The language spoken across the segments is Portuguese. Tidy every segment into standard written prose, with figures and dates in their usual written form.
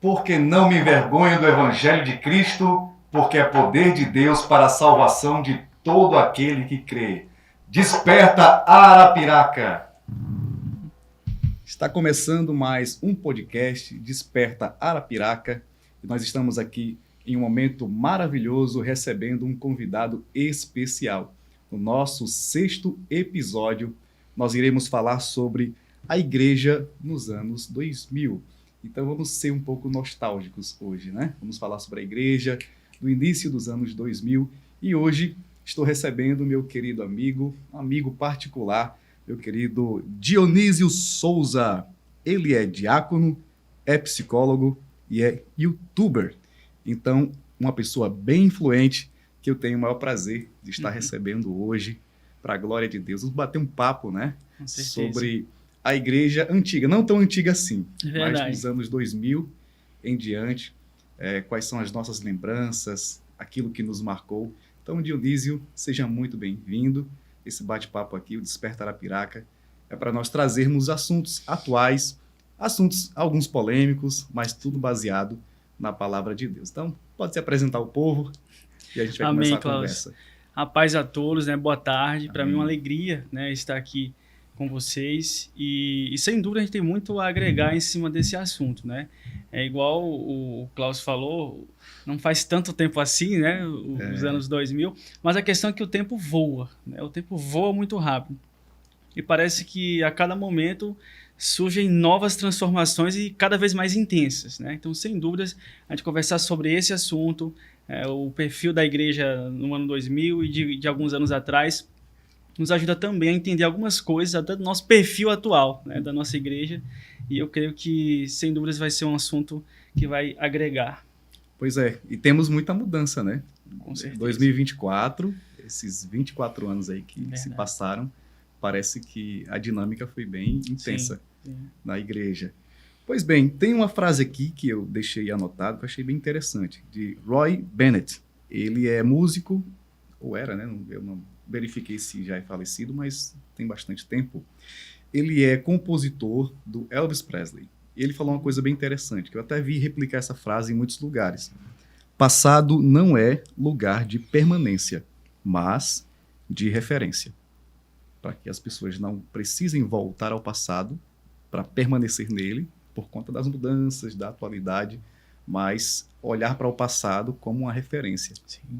porque não me envergonho do Evangelho de Cristo, porque é poder de Deus para a salvação de todo aquele que crê. Desperta, Arapiraca! Está começando mais um podcast Desperta Arapiraca e nós estamos aqui em um momento maravilhoso recebendo um convidado especial. No nosso 6º episódio, nós iremos falar sobre a igreja nos anos 2000. Então vamos ser um pouco nostálgicos hoje, né? Vamos falar sobre a igreja do início dos anos 2000 e hoje estou recebendo meu querido amigo particular, meu querido Dionísio Souza. Ele é diácono, é psicólogo e é youtuber. Então, uma pessoa bem influente que eu tenho o maior prazer de estar recebendo hoje, para a glória de Deus. Vamos bater um papo, né? Sobre a igreja antiga, não tão antiga assim, mas dos anos 2000 em diante, quais são as nossas lembranças, aquilo que nos marcou. Então, Dionísio, seja muito bem-vindo. Esse bate-papo aqui, o Desperta Arapiraca, é para nós trazermos assuntos atuais, assuntos alguns polêmicos, mas tudo baseado na palavra de Deus. Então, pode se apresentar ao povo e a gente vai começar a conversa. A paz a todos, né? Boa tarde. Para mim é uma alegria, né, estar aqui com vocês e sem dúvida a gente tem muito a agregar em cima desse assunto, né? É igual o Klaus falou, não faz tanto tempo assim, né? Os anos 2000, mas a questão é que o tempo voa, né? O tempo voa muito rápido e parece que a cada momento surgem novas transformações e cada vez mais intensas, né? Então, sem dúvidas, a gente conversar sobre esse assunto, o perfil da igreja no ano 2000 e de alguns anos atrás, nos ajuda também a entender algumas coisas até do nosso perfil atual, né, da nossa igreja, e eu creio que, sem dúvidas, vai ser um assunto que vai agregar. Pois é, e temos muita mudança, né? Com certeza. 2024, esses 24 anos aí que se passaram, parece que a dinâmica foi bem intensa na igreja. Pois bem, tem uma frase aqui que eu deixei anotado, que eu achei bem interessante, de Roy Bennett. Ele é músico, ou era, né? Eu não verifiquei se já é falecido, mas tem bastante tempo. Ele é compositor do Elvis Presley. Ele falou uma coisa bem interessante, que eu até vi replicar essa frase em muitos lugares. Passado não é lugar de permanência, mas de referência. Para que as pessoas não precisem voltar ao passado para permanecer nele, por conta das mudanças, da atualidade, mas olhar para o passado como uma referência,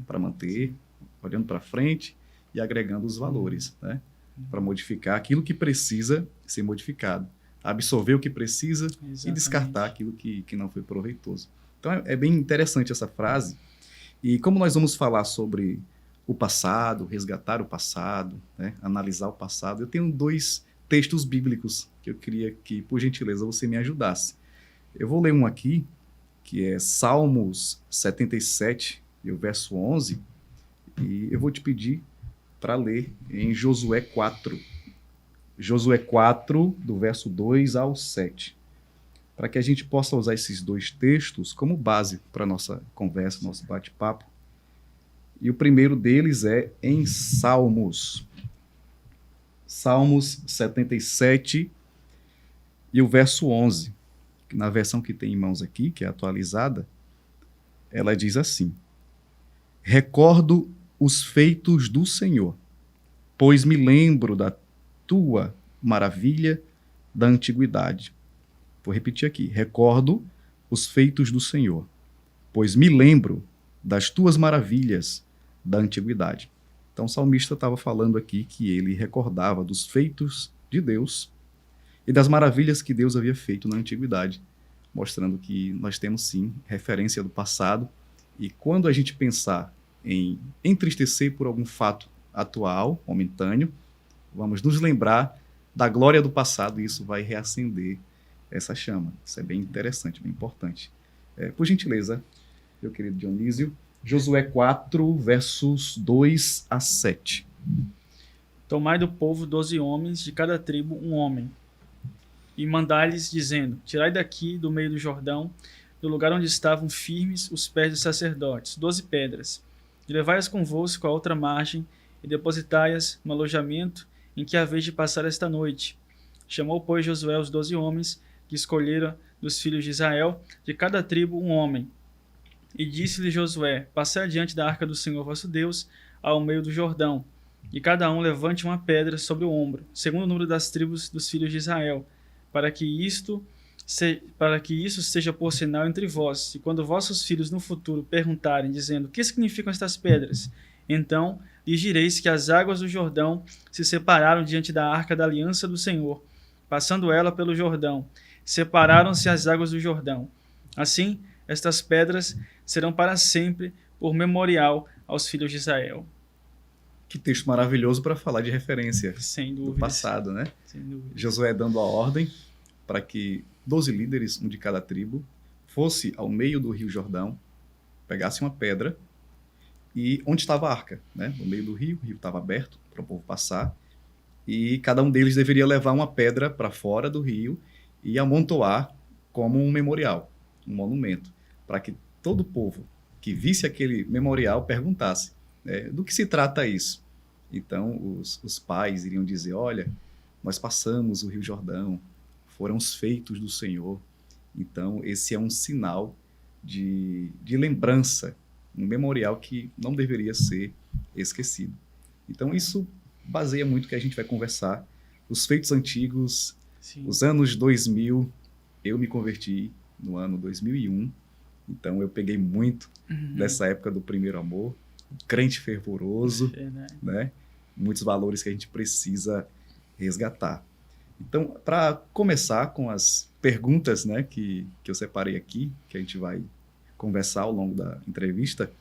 para manter, olhando para frente e agregando os valores, né? Para modificar aquilo que precisa ser modificado, absorver o que precisa e descartar aquilo que não foi proveitoso. Então é bem interessante essa frase. E como nós vamos falar sobre o passado, resgatar o passado, né? Analisar o passado, eu tenho 2 textos bíblicos que eu queria que, por gentileza, você me ajudasse. Eu vou ler um aqui, que é Salmos 77, e o verso 11, e eu vou te pedir para ler em Josué 4. Josué 4, do verso 2 ao 7. Para que a gente possa usar esses 2 textos como base para a nossa conversa, nosso bate-papo. E o primeiro deles é em Salmos. Salmos 77 e o verso 11. Na versão que tem em mãos aqui, que é atualizada, ela diz assim: Recordo os feitos do Senhor, pois me lembro da tua maravilha da antiguidade. Vou repetir aqui. Recordo os feitos do Senhor, pois me lembro das tuas maravilhas da antiguidade. Então o salmista estava falando aqui que ele recordava dos feitos de Deus e das maravilhas que Deus havia feito na antiguidade, mostrando que nós temos sim referência do passado, e quando a gente pensar em entristecer por algum fato atual, momentâneo, vamos nos lembrar da glória do passado e isso vai reacender essa chama. Isso é bem interessante, bem importante. Por gentileza, meu querido Dionísio, Josué 4, versos 2 a 7. Tomai do povo 12 homens, de cada tribo um homem, e mandai-lhes, dizendo: Tirai daqui, do meio do Jordão, do lugar onde estavam firmes os pés dos sacerdotes, 12 pedras, e levai-as convosco à outra margem, e depositai-as no alojamento em que haveis de passar esta noite. Chamou, pois, Josué os 12 homens que escolhera dos filhos de Israel, de cada tribo um homem. E disse-lhe Josué: passai adiante da arca do Senhor vosso Deus, ao meio do Jordão, e cada um levante uma pedra sobre o ombro, segundo o número das tribos dos filhos de Israel, para que isso seja por sinal entre vós. E quando vossos filhos no futuro perguntarem, dizendo: que significam estas pedras? Então lhes direis que as águas do Jordão se separaram diante da arca da aliança do Senhor, passando ela pelo Jordão. Separaram-se as águas do Jordão. Assim, estas pedras serão para sempre por memorial aos filhos de Israel. Que texto maravilhoso para falar de referência do passado, né? Sem dúvida. Josué dando a ordem para que 12 líderes, um de cada tribo, fosse ao meio do rio Jordão, pegasse uma pedra, e onde estava a arca, né? No meio do rio, o rio estava aberto para o povo passar, e cada um deles deveria levar uma pedra para fora do rio e amontoar como um memorial, um monumento, para que todo o povo que visse aquele memorial perguntasse, do que se trata isso? Então, os pais iriam dizer: olha, nós passamos o rio Jordão, foram os feitos do Senhor. Então, esse é um sinal de lembrança, um memorial que não deveria ser esquecido. Então, isso baseia muito o que a gente vai conversar. Os feitos antigos, sim, os anos 2000, eu me converti no ano 2001, então eu peguei muito dessa época do primeiro amor, crente fervoroso, né? Muitos valores que a gente precisa resgatar. Então, para começar com as perguntas, né, que eu separei aqui, que a gente vai conversar ao longo da entrevista,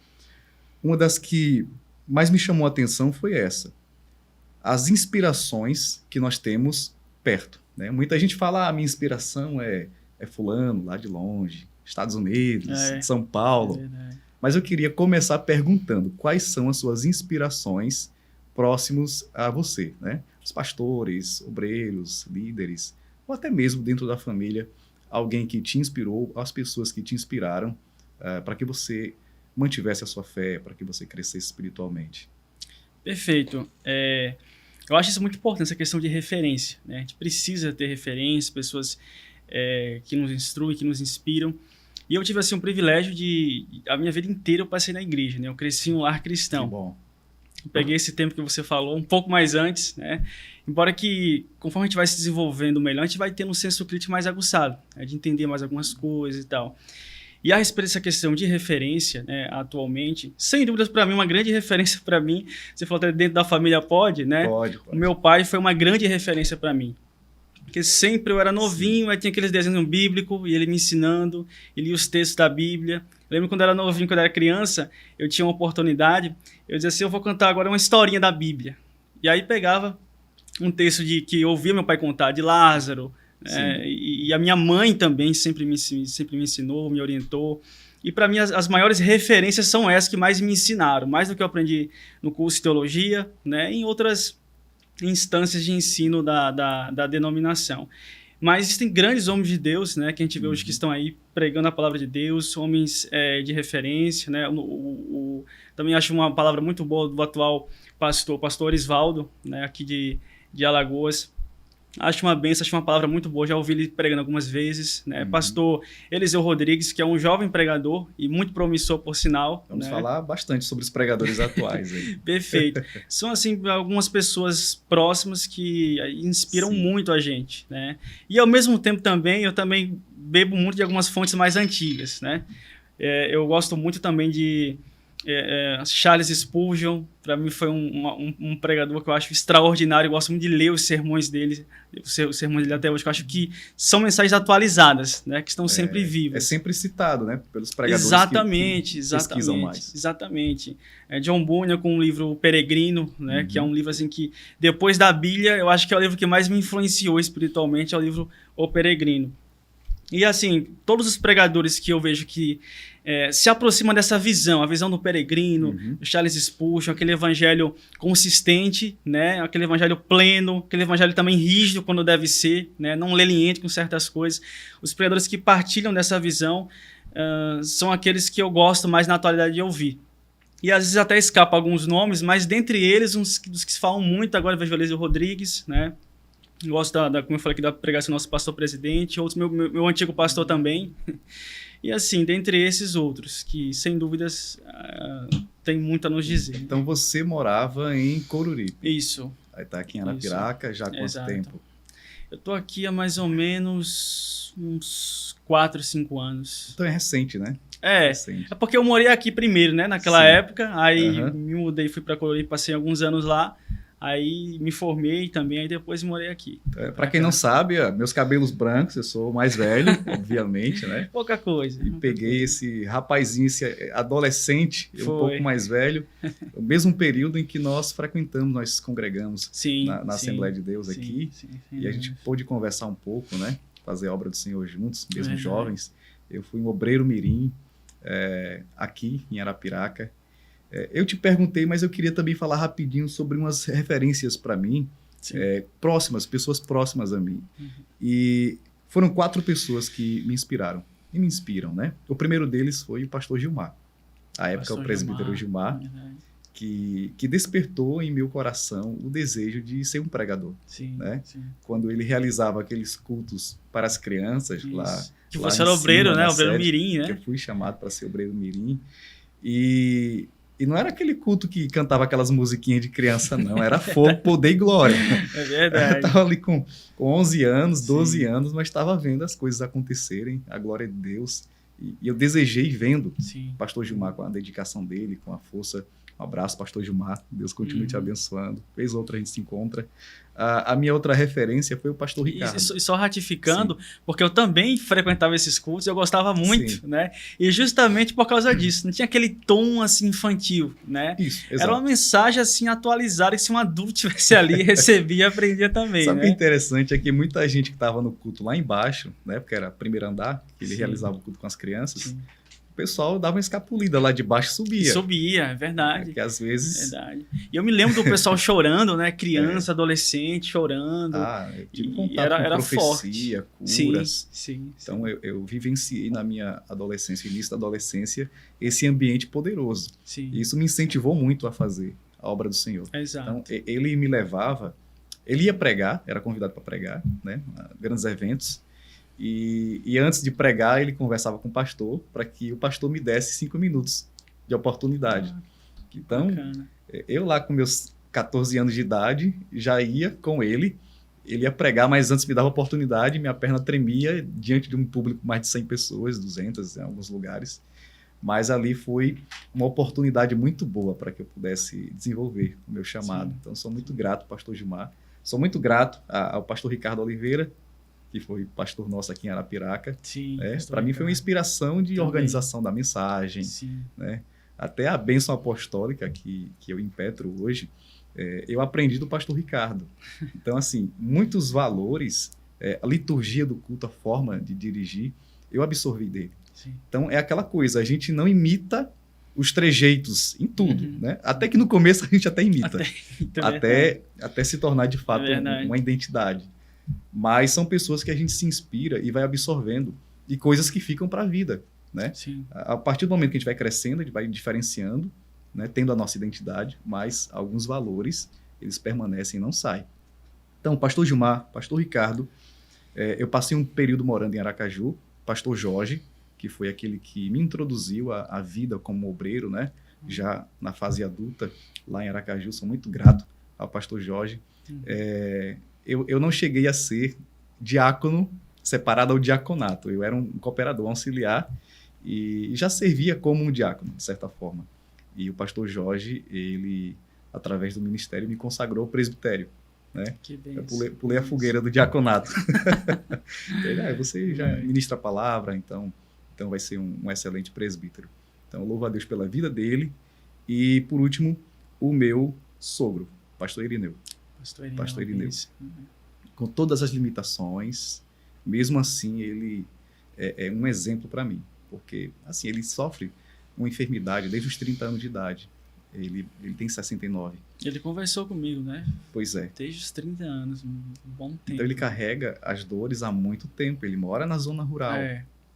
uma das que mais me chamou a atenção foi essa: as inspirações que nós temos perto, né? Muita gente fala: minha inspiração é fulano, lá de longe, Estados Unidos, São Paulo. Mas eu queria começar perguntando quais são as suas inspirações próximos a você, né? Os pastores, obreiros, líderes, ou até mesmo dentro da família, alguém que te inspirou, as pessoas que te inspiraram para que você mantivesse a sua fé, para que você crescesse espiritualmente. Perfeito. Eu acho isso muito importante, essa questão de referência, né? A gente precisa ter referências, pessoas que nos instruem, que nos inspiram. E eu tive assim, um privilégio a minha vida inteira eu passei na igreja, né? Eu cresci em um lar cristão. Que bom. Eu peguei esse tempo que você falou, um pouco mais antes, né? Embora que, conforme a gente vai se desenvolvendo melhor, a gente vai tendo um senso crítico mais aguçado, né? De entender mais algumas coisas e tal. E a respeito dessa questão de referência, né, atualmente, sem dúvidas, para mim, uma grande referência para mim, você falou até dentro da família pode, né? Pode. O meu pai foi uma grande referência para mim. Porque sempre eu era novinho, aí tinha aqueles desenhos bíblicos, e ele me ensinando, ele lia os textos da Bíblia. Eu lembro quando eu era novinho, quando eu era criança, eu tinha uma oportunidade, eu dizia assim: eu vou contar agora uma historinha da Bíblia. E aí pegava um texto que eu ouvia meu pai contar, de Lázaro, e a minha mãe também sempre me ensinou, me orientou. E para mim as maiores referências são essas que mais me ensinaram, mais do que eu aprendi no curso de teologia, né, em outras instâncias de ensino da denominação. Mas existem grandes homens de Deus, né, que a gente vê hoje que estão aí pregando a palavra de Deus, homens de referência, né? Também acho uma palavra muito boa do atual pastor Orisvaldo, né, aqui de Alagoas. Acho uma benção, acho uma palavra muito boa, já ouvi ele pregando algumas vezes, né? Pastor Eliseu Rodrigues, que é um jovem pregador e muito promissor, por sinal. Vamos falar bastante sobre os pregadores atuais aí. Perfeito. São, assim, algumas pessoas próximas que inspiram muito a gente, né? E, ao mesmo tempo, eu também bebo muito de algumas fontes mais antigas, né? Eu gosto muito também de Charles Spurgeon. Para mim foi um pregador que eu acho extraordinário. Eu gosto muito de ler os sermões dele, até hoje, que eu acho que são mensagens atualizadas, né, que estão sempre vivas. É sempre citado, né, pelos pregadores exatamente, que pesquisam mais. Exatamente. John Bunyan com o livro Peregrino, né, que é um livro assim que, depois da Bíblia, eu acho que é o livro que mais me influenciou espiritualmente, é o livro O Peregrino. E assim, todos os pregadores que eu vejo que se aproximam dessa visão, a visão do peregrino, do Charles Spurgeon, aquele evangelho consistente, né? Aquele evangelho pleno, aquele evangelho também rígido quando deve ser, né? Não leniente com certas coisas. Os pregadores que partilham dessa visão são aqueles que eu gosto mais na atualidade de ouvir. E às vezes até escapa alguns nomes, mas dentre eles, dos que se falam muito agora, eu vejo o Eliseu Rodrigues, né? Gosto como eu falei aqui, da pregação do nosso pastor presidente, outros, meu antigo pastor também. E assim, dentre esses outros, que sem dúvidas tem muito a nos dizer. Então você morava em Coruripe. Isso. Aí tá aqui em Arapiraca, já há quanto tempo? Eu tô aqui há mais ou menos uns 4, 5 anos. Então é recente, né? É porque eu morei aqui primeiro, né? Naquela época, aí me mudei, fui para Coruripe, passei alguns anos lá. Aí me formei também, aí depois morei aqui. Para quem não sabe, meus cabelos brancos, eu sou o mais velho, obviamente, né? Pouca coisa. E peguei esse rapazinho, esse adolescente, um pouco mais velho, o mesmo período em que nós frequentamos, nós congregamos na Assembleia de Deus aqui. Sim, e a gente pôde conversar um pouco, né? Fazer a obra do Senhor juntos, mesmo jovens. Eu fui um obreiro mirim aqui em Arapiraca. Eu te perguntei, mas eu queria também falar rapidinho sobre umas referências para mim, próximas, pessoas próximas a mim. E foram 4 pessoas que me inspiraram, e me inspiram, né? O primeiro deles foi o pastor Gilmar. À época, o presbítero Gilmar, que despertou em meu coração o desejo de ser um pregador. Né? Quando ele realizava aqueles cultos para as crianças lá... Que você era obreiro, né? Obreiro mirim, né? Que eu fui chamado para ser obreiro mirim. E não era aquele culto que cantava aquelas musiquinhas de criança, não. Era fogo, poder e glória. É verdade. Eu estava ali com 11 anos, 12 anos, mas estava vendo as coisas acontecerem, a glória de Deus. E eu desejei vendo o pastor Gilmar com a dedicação dele, com a força. Um abraço, pastor Gilmar. Deus continue te abençoando. Vez outra a gente se encontra. A minha outra referência foi o pastor Ricardo. E só ratificando, porque eu também frequentava esses cultos, eu gostava muito, né? E justamente por causa disso, não tinha aquele tom assim infantil, né? Isso, exato. Era uma mensagem assim atualizada, que se um adulto estivesse ali, recebia e aprendia também. Sabe o que é interessante? É que muita gente que estava no culto lá embaixo, né? Porque era o primeiro andar, que ele realizava o culto com as crianças. O pessoal dava uma escapulida lá de baixo e subia. Subia, é verdade. Porque às vezes... Verdade. E eu me lembro do pessoal chorando, né? Criança, adolescente, chorando. Eu tive contato com profecia, forte. curas. Sim. Então eu vivenciei na minha adolescência, início da adolescência, esse ambiente poderoso. E isso me incentivou muito a fazer a obra do Senhor. Exato. Então ele me levava, ele ia pregar, era convidado para pregar, né? Grandes eventos. E antes de pregar, ele conversava com o pastor para que o pastor me desse 5 minutos de oportunidade. Então, eu lá com meus 14 anos de idade, já ia com ele. Ele ia pregar, mas antes me dava oportunidade, minha perna tremia diante de um público mais de 100 pessoas, 200 em alguns lugares. Mas ali foi uma oportunidade muito boa para que eu pudesse desenvolver o meu chamado. Então, sou muito grato ao pastor Gilmar. Sou muito grato ao pastor Ricardo Oliveira, que foi pastor nosso aqui em Arapiraca. Para mim foi uma inspiração de organização da mensagem. Né? Até a bênção apostólica que eu impetro hoje, eu aprendi do pastor Ricardo. Então, assim, muitos valores, a liturgia do culto, a forma de dirigir, eu absorvi dele. Então, é aquela coisa, a gente não imita os trejeitos em tudo, né? Até que no começo a gente até imita. Até se tornar, de fato, uma identidade. Mas são pessoas que a gente se inspira e vai absorvendo, e coisas que ficam para a vida, né? A partir do momento que a gente vai crescendo, a gente vai diferenciando, né? Tendo a nossa identidade, mas alguns valores, eles permanecem e não saem. Então, pastor Gilmar, pastor Ricardo, eu passei um período morando em Aracaju, pastor Jorge, que foi aquele que me introduziu à vida como obreiro, né? Já na fase adulta, lá em Aracaju, sou muito grato ao pastor Jorge. Eu não cheguei a ser diácono separado ao diaconato. Eu era um cooperador auxiliar e já servia como um diácono, de certa forma. E o pastor Jorge, ele, através do ministério, me consagrou ao presbitério. Né? Eu pulei a fogueira do diaconato. Ele, você já ministra a palavra, então vai ser um excelente presbítero. Então, louvo a Deus pela vida dele. E, por último, o meu sogro, pastor Irineu. Pastor Irineu. Com todas as limitações, mesmo assim, ele é um exemplo para mim. Porque, assim, ele sofre uma enfermidade desde os 30 anos de idade. Ele tem 69. Ele conversou comigo, né? Pois é. Desde os 30 anos, um bom tempo. Então, ele carrega as dores há muito tempo. Ele mora na zona rural.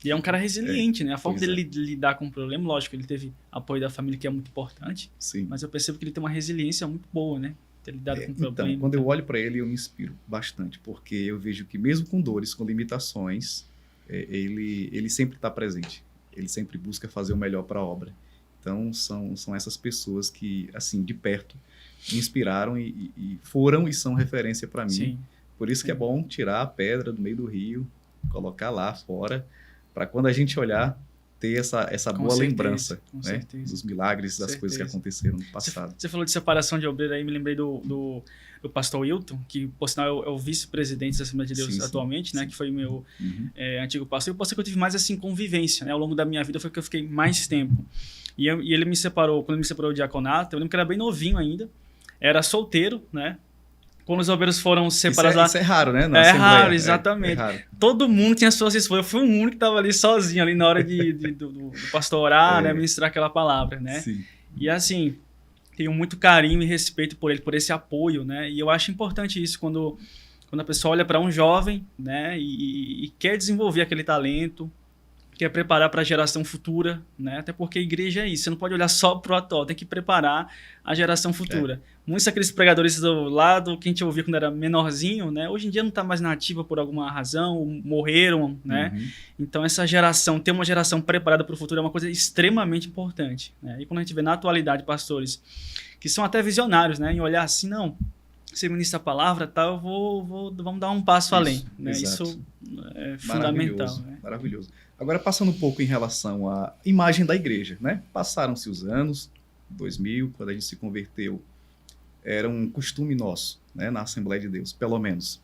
E é um cara resiliente, né? A forma dele lidar com o problema, lógico, ele teve apoio da família, que é muito importante. Sim. Mas eu percebo que ele tem uma resiliência muito boa, né? ter lidado com problemas. Então, quando eu olho para ele, eu me inspiro bastante, porque eu vejo que mesmo com dores, com limitações, ele sempre está presente. Ele sempre busca fazer o melhor para a obra. Então, são essas pessoas que, assim, de perto, me inspiraram e foram e são referência para mim. Sim. Por isso que é bom tirar a pedra do meio do rio, colocar lá fora, para quando a gente olhar, ter essa boa lembrança, né, dos milagres, das coisas que aconteceram no passado. Você falou de separação de obreiro aí, me lembrei do pastor Wilton, que, por sinal, é o vice-presidente da Assembleia de Deus atualmente, né, que foi meu antigo pastor. E o pastor que eu tive mais, assim, convivência, né, ao longo da minha vida foi que eu fiquei mais tempo. E ele me separou, quando ele me separou do diaconato, eu lembro que era bem novinho ainda, era solteiro, né? Quando os obreiros foram separados lá... Isso é raro, né? É raro, exatamente. Raro. Todo mundo tinha suas esposas. Eu fui o único que estava ali sozinho, ali na hora do pastor orar, né? Ministrar aquela palavra, né? Sim. E assim, tenho muito carinho e respeito por ele, por esse apoio, né? E eu acho importante isso quando a pessoa olha para um jovem, né? E quer desenvolver aquele talento, quer preparar para a geração futura, né? Até porque a igreja é isso, você não pode olhar só para o atual, tem que preparar a geração futura. Muitos daqueles pregadores do lado que a gente ouvia quando era menorzinho, né? Hoje em dia não está mais na ativa por alguma razão, morreram, né? Então essa geração, ter uma geração preparada para o futuro é uma coisa extremamente importante, né? E quando a gente vê na atualidade pastores que são até visionários, né? Em olhar assim, não, você ministra a palavra, tá, vamos dar um passo além, né? Isso é fundamental. Né? Maravilhoso. Agora, passando um pouco em relação à imagem da igreja, né? Passaram-se os anos, 2000, quando a gente se converteu, era um costume nosso, né? Na Assembleia de Deus, pelo menos.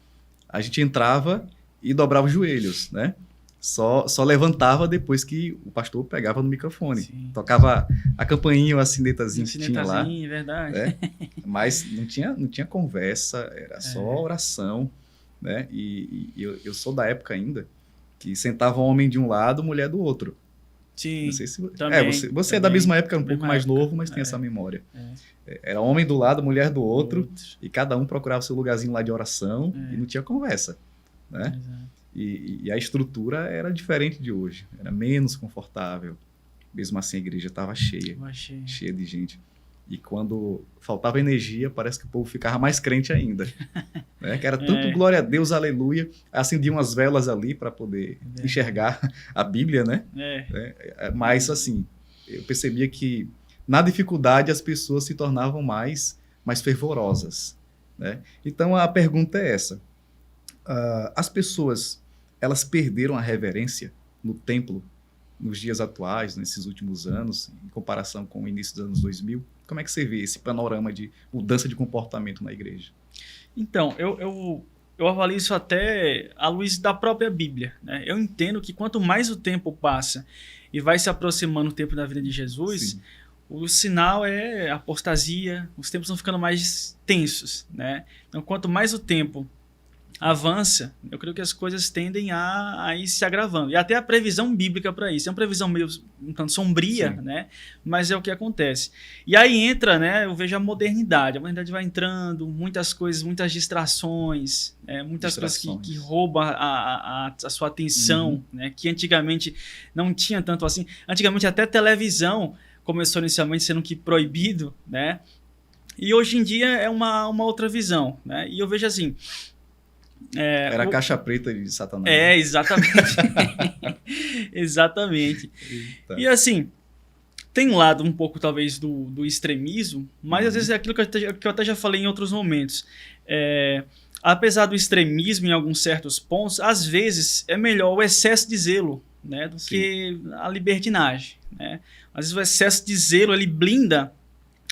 A gente entrava e dobrava os joelhos, né? Só levantava depois que o pastor pegava no microfone. Sim. Tocava a campainha, a sinetazinha que tinha lá. É verdade. Né? Mas não tinha conversa, era só oração, né? E eu sou da época ainda que sentava um homem de um lado, mulher do outro. Sim, não sei se... também, você também, é da mesma época, um pouco mais novo, mas tem essa memória. Era homem do lado, mulher do outro, e cada um procurava seu lugarzinho lá de oração, e não tinha conversa, né? E a estrutura era diferente de hoje, era menos confortável. Mesmo assim, a igreja estava cheia de gente. E quando faltava energia, parece que o povo ficava mais crente ainda. Né? Que era tanto glória a Deus, aleluia. Acendiam umas velas ali para poder enxergar a Bíblia, né? Mas, assim, eu percebia que na dificuldade as pessoas se tornavam mais fervorosas. Né? Então, a pergunta é essa. As pessoas, elas perderam a reverência no templo nos dias atuais, nesses últimos anos, em comparação com o início dos anos 2000? Como é que você vê esse panorama de mudança de comportamento na igreja? Então, eu avalio isso até à luz da própria Bíblia. Né? Eu entendo que quanto mais o tempo passa e vai se aproximando o tempo da vida de Jesus, sim, o sinal é apostasia, os tempos vão ficando mais tensos. Né? Então, quanto mais o tempo avança, eu creio que as coisas tendem a ir se agravando. E até a previsão bíblica para isso. É uma previsão meio um tanto sombria, né? Mas é o que acontece. E aí entra, né? Eu vejo a modernidade. A modernidade vai entrando, muitas coisas, muitas distrações, muitas coisas que roubam a sua atenção, né? Que antigamente não tinha tanto assim. Antigamente até televisão começou inicialmente sendo que proibido, né? E hoje em dia é uma outra visão, né? E eu vejo assim... Era a caixa preta de Satanás. Exatamente. Exatamente. Eita. E assim, tem um lado um pouco talvez do extremismo, mas às vezes é aquilo que eu até já falei em outros momentos. Apesar do extremismo em alguns certos pontos, às vezes é melhor o excesso de zelo, né, do que a libertinagem. Né? Às vezes o excesso de zelo ele blinda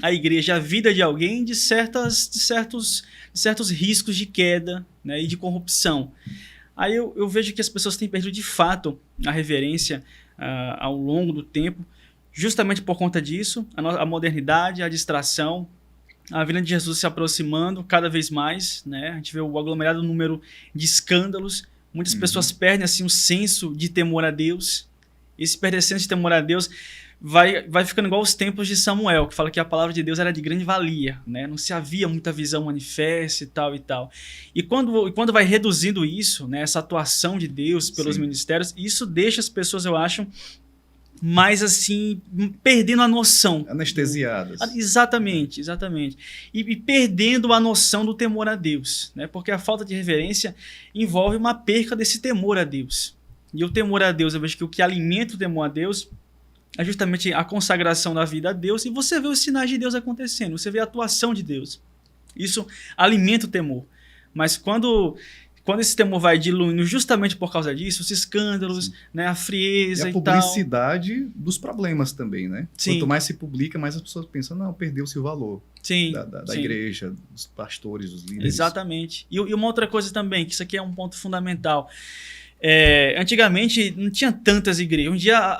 a igreja, a vida de alguém de certos riscos de queda, né, e de corrupção. Aí eu vejo que as pessoas têm perdido de fato a reverência ao longo do tempo, justamente por conta disso, a modernidade, a distração, a vinda de Jesus se aproximando cada vez mais, né? A gente vê o aglomerado número de escândalos, muitas pessoas perdem assim, o senso de temor a Deus, esse perder senso de temor a Deus vai ficando igual aos tempos de Samuel, que fala que a palavra de Deus era de grande valia, né? Não se havia muita visão manifesta e tal e tal. E quando vai reduzindo isso, né, essa atuação de Deus pelos ministérios, isso deixa as pessoas, eu acho, mas assim, perdendo a noção. Anestesiadas. Exatamente. E perdendo a noção do temor a Deus, né? Porque a falta de reverência envolve uma perca desse temor a Deus. E o temor a Deus, eu vejo que o que alimenta o temor a Deus é justamente a consagração da vida a Deus, e você vê os sinais de Deus acontecendo, você vê a atuação de Deus. Isso alimenta o temor. Mas quando esse temor vai diluindo justamente por causa disso, os escândalos, né, a frieza e tal. E a publicidade dos problemas também, né? Sim. Quanto mais se publica, mais as pessoas pensam, não, perdeu-se o valor da igreja, dos pastores, dos líderes. Exatamente. E uma outra coisa também, que isso aqui é um ponto fundamental. Antigamente não tinha tantas igrejas.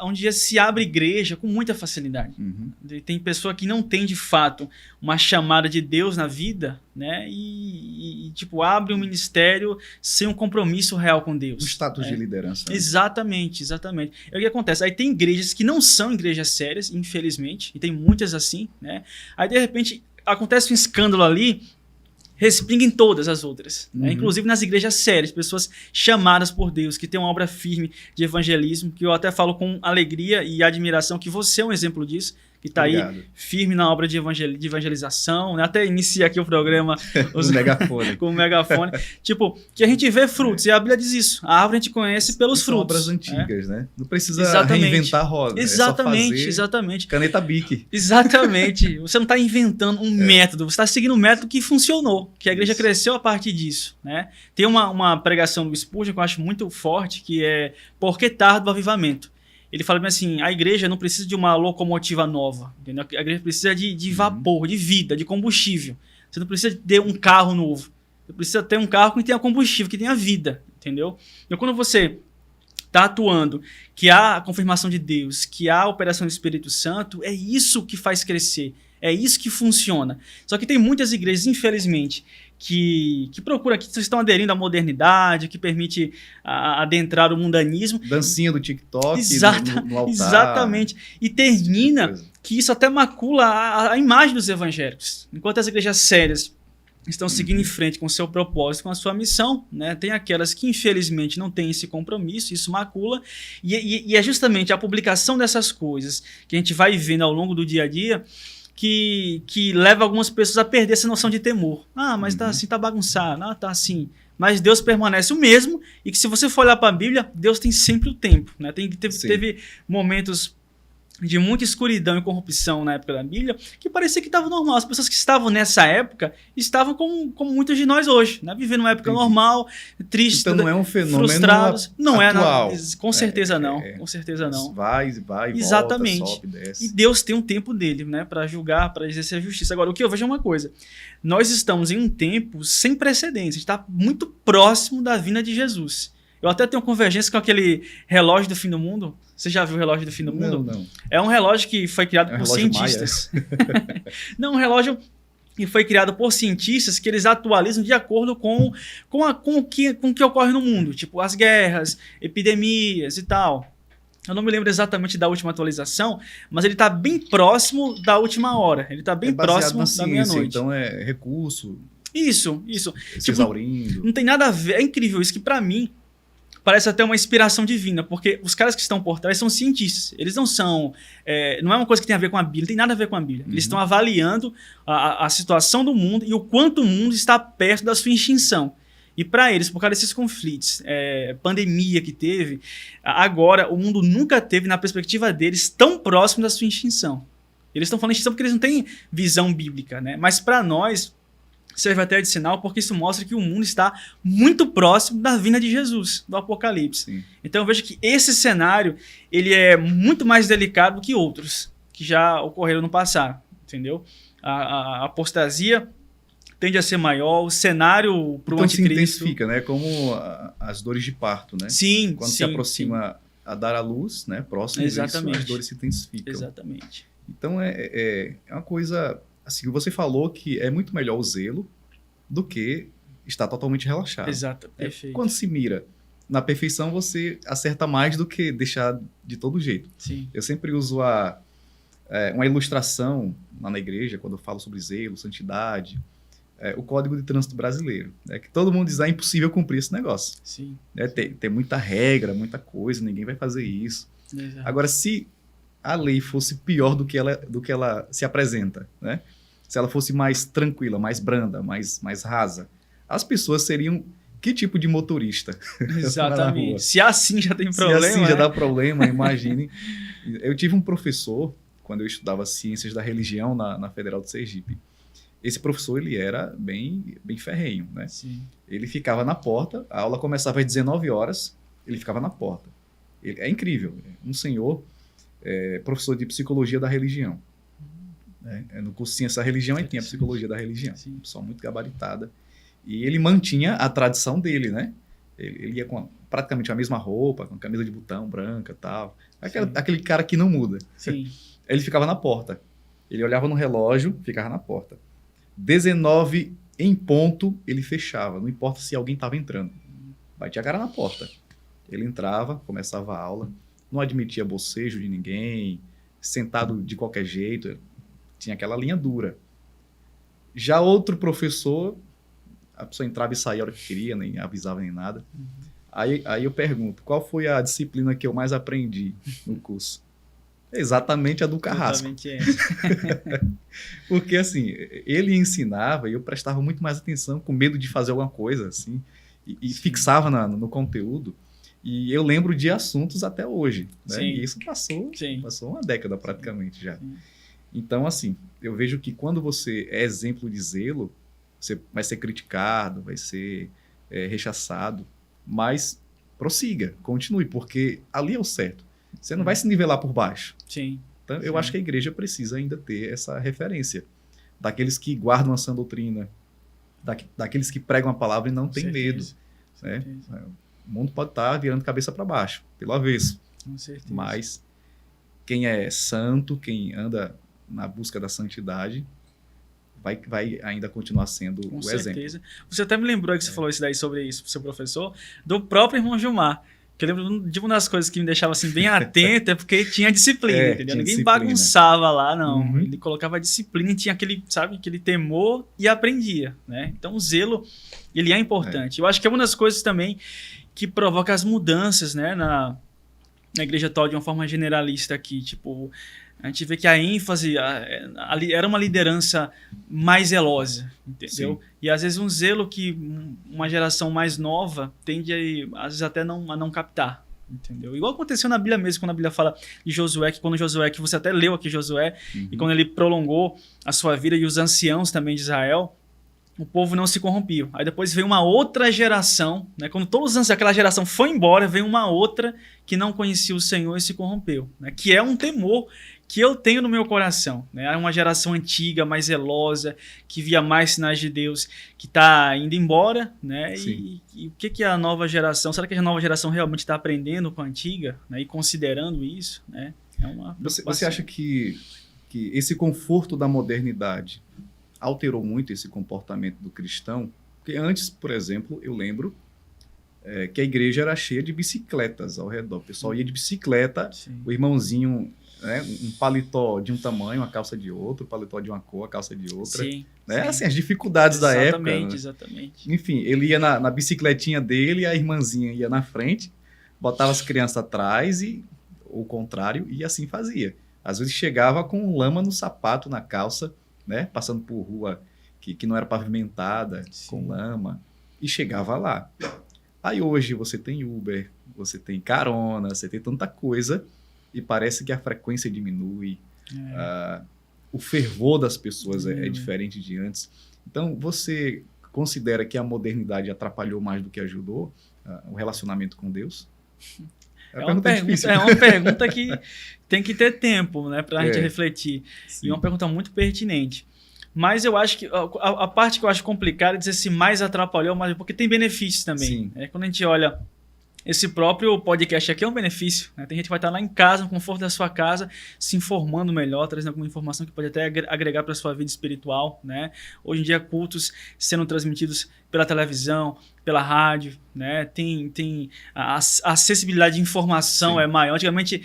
Um dia se abre igreja com muita facilidade. Uhum. Tem pessoa que não tem de fato uma chamada de Deus na vida, né? E tipo, abre um ministério sem um compromisso real com Deus. Um status de liderança. Né? Exatamente. É o que acontece. Aí tem igrejas que não são igrejas sérias, infelizmente, e tem muitas assim, né? Aí de repente acontece um escândalo ali, respinga em todas as outras, né? Inclusive nas igrejas sérias, pessoas chamadas por Deus, que têm uma obra firme de evangelismo, que eu até falo com alegria e admiração que você é um exemplo disso, que está aí firme na obra de evangelização, né? Até inicia aqui o programa com o megafone. Tipo, que a gente vê frutos, e a Bíblia diz isso. A árvore a gente conhece pelos frutos. São obras antigas, né? Não precisa reinventar a roda. Exatamente. Caneta Bic. Exatamente. Você não está inventando um método, você está seguindo um método que funcionou, que a igreja cresceu a partir disso, né? Tem uma pregação do Spurgeon que eu acho muito forte, que é Por que tarde o avivamento? Ele fala bem assim, a igreja não precisa de uma locomotiva nova, entendeu? A igreja precisa de vapor, de vida, de combustível. Você não precisa ter um carro novo. Você precisa ter um carro que tenha combustível, que tenha vida, entendeu? Então, quando você está atuando, que há a confirmação de Deus, que há a operação do Espírito Santo, é isso que faz crescer, é isso que funciona. Só que tem muitas igrejas, infelizmente, que procuram, que estão aderindo à modernidade, que permite adentrar o mundanismo. Dancinha do TikTok no altar. Exatamente. E termina que isso até macula a imagem dos evangélicos. Enquanto as igrejas sérias estão seguindo em frente com o seu propósito, com a sua missão, né? Tem aquelas que infelizmente não têm esse compromisso, isso macula, e é justamente a publicação dessas coisas que a gente vai vendo ao longo do dia a dia que leva algumas pessoas a perder essa noção de temor. Mas tá assim, tá bagunçado, tá assim. Mas Deus permanece o mesmo, e que se você for olhar para a Bíblia, Deus tem sempre o tempo, né? Teve momentos de muita escuridão e corrupção na época da Bíblia, que parecia que estava normal. As pessoas que estavam nessa época estavam como muitos de nós hoje, né? Vivendo uma época normal, triste, então não é um fenômeno frustrados. Não atual. Com certeza não. Com certeza não. Vai, exatamente. volta, sobe, desce. E Deus tem um tempo dele, né? Para julgar, para exercer a justiça. Agora, o que eu vejo é uma coisa. Nós estamos em um tempo sem precedentes. A gente está muito próximo da vinda de Jesus. Eu até tenho convergência com aquele relógio do fim do mundo. Você já viu o relógio do fim do mundo? Não. É um relógio que foi criado por cientistas. Não, um relógio que foi criado por cientistas que eles atualizam de acordo com o que ocorre no mundo. Tipo, as guerras, epidemias e tal. Eu não me lembro exatamente da última atualização, mas ele está bem próximo da última hora. Ele está bem próximo da meia-noite. Então é recurso. Isso. Se exaurindo. Não tem nada a ver. É incrível isso, que para mim parece até uma inspiração divina, porque os caras que estão por trás são cientistas. Eles não são... não é uma coisa que tem a ver com a Bíblia, não tem nada a ver com a Bíblia. Eles estão avaliando a situação do mundo e o quanto o mundo está perto da sua extinção. E para eles, por causa desses conflitos, pandemia que teve, agora o mundo nunca teve, na perspectiva deles, tão próximo da sua extinção. Eles estão falando extinção porque eles não têm visão bíblica, né? Mas para nós serve até de sinal, porque isso mostra que o mundo está muito próximo da vinda de Jesus, do Apocalipse. Sim. Então eu vejo que esse cenário ele é muito mais delicado do que outros que já ocorreram no passado, entendeu? A apostasia tende a ser maior, o cenário para o anticristo... Então se intensifica, né? Como as dores de parto, né? Sim, quando se aproxima a dar à luz, né? Próximo disso, as dores se intensificam. Exatamente. Então é uma coisa... Assim, você falou que é muito melhor o zelo do que estar totalmente relaxado. Exato, perfeito. Quando se mira na perfeição, você acerta mais do que deixar de todo jeito. Sim. Eu sempre uso uma ilustração lá na igreja, quando eu falo sobre zelo, santidade, o Código de Trânsito Brasileiro. Que todo mundo diz, é impossível cumprir esse negócio. Sim. Tem muita regra, muita coisa, ninguém vai fazer isso. Exato. Agora, se a lei fosse pior do que ela se apresenta, né? Se ela fosse mais tranquila, mais branda, mais rasa, as pessoas seriam que tipo de motorista? Exatamente. Se assim já tem problema, se assim já dá problema, imagine. Eu tive um professor, quando eu estudava Ciências da Religião na Federal de Sergipe. Esse professor, ele era bem ferrenho, né? Sim. Ele ficava na porta, a aula começava às 19 horas, ele ficava na porta. É incrível. Um senhor, professor de Psicologia da Religião. No curso de Ciência da Religião, ele tinha Psicologia da Religião. Sim. Pessoa muito gabaritada. E ele mantinha a tradição dele, né? Ele ia com praticamente a mesma roupa, com camisa de botão branca e tal. Aquele cara que não muda. Sim. Ele ficava na porta. Ele olhava no relógio, ficava na porta. 19 em ponto, ele fechava. Não importa se alguém estava entrando. Batia a cara na porta. Ele entrava, começava a aula, não admitia bocejo de ninguém, sentado de qualquer jeito. Tinha aquela linha dura. Já outro professor, a pessoa entrava e saía a hora que queria, nem avisava nem nada. Aí eu pergunto, qual foi a disciplina que eu mais aprendi no curso? Exatamente a do Carrasco. Porque assim, ele ensinava e eu prestava muito mais atenção, com medo de fazer alguma coisa, assim, e fixava no conteúdo. E eu lembro de assuntos até hoje, né? E isso passou uma década praticamente já. Sim. Então, assim, eu vejo que quando você é exemplo de zelo, você vai ser criticado, vai ser rechaçado, mas prossiga, continue, porque ali é o certo. Você não vai se nivelar por baixo. Sim. Então, eu acho que a igreja precisa ainda ter essa referência daqueles que guardam a sã doutrina, daqueles que pregam a palavra e não têm medo. Né? O mundo pode estar virando cabeça para baixo, pelo avesso. Com certeza. Mas quem é santo, quem anda na busca da santidade, vai ainda continuar sendo o exemplo. Com certeza. Você até me lembrou que você falou isso daí sobre isso pro seu professor, do próprio irmão Gilmar. Que eu lembro de uma das coisas que me deixava assim, bem atento, é porque tinha disciplina, entendeu? Ninguém bagunçava lá, não. Uhum. Ele colocava disciplina e tinha aquele temor e aprendia, né? Então o zelo, ele é importante. Eu acho que é uma das coisas também que provoca as mudanças, né, na igreja atual de uma forma generalista aqui, tipo, a gente vê que a ênfase era uma liderança mais zelosa, entendeu? Sim. E às vezes um zelo que uma geração mais nova tende às vezes até a não captar, entendeu? Igual aconteceu na Bíblia mesmo, quando a Bíblia fala de Josué, que você até leu aqui Josué, e quando ele prolongou a sua vida e os anciãos também de Israel, o povo não se corrompia. Aí depois veio uma outra geração, né? Quando todos os anos daquela geração foi embora, veio uma outra que não conhecia o Senhor e se corrompeu, né? Que é um temor que eu tenho no meu coração, né? É uma geração antiga, mais zelosa, que via mais sinais de Deus, que está indo embora, né? E o que a nova geração, será que a nova geração realmente está aprendendo com a antiga, né? E considerando isso, né? É uma Você acha que esse conforto da modernidade alterou muito esse comportamento do cristão? Porque antes, por exemplo, eu lembro que a igreja era cheia de bicicletas ao redor. O pessoal ia de bicicleta, o irmãozinho, né, um paletó de um tamanho, uma calça de outro, paletó de uma cor, a calça de outra. Né? Assim, as dificuldades da época. Exatamente. Enfim, ele ia na bicicletinha dele, a irmãzinha ia na frente, botava as crianças atrás, ou o contrário, e assim fazia. Às vezes chegava com lama no sapato, na calça, né? Passando por rua que não era pavimentada, com lama, e chegava lá. Aí hoje você tem Uber, você tem carona, você tem tanta coisa, e parece que a frequência diminui, o fervor das pessoas é diferente de antes. Então, você considera que a modernidade atrapalhou mais do que ajudou o relacionamento com Deus? É uma pergunta que tem que ter tempo, né, para a gente refletir. Sim. E uma pergunta muito pertinente. Mas eu acho que a parte que eu acho complicada é dizer se mais atrapalhou, mas porque tem benefícios também. Quando a gente olha, esse próprio podcast aqui é um benefício, né? Tem gente que vai estar lá em casa, no conforto da sua casa, se informando melhor, trazendo alguma informação que pode até agregar para a sua vida espiritual, né? Hoje em dia, cultos sendo transmitidos pela televisão, pela rádio, né? Tem a acessibilidade de informação é maior. Antigamente,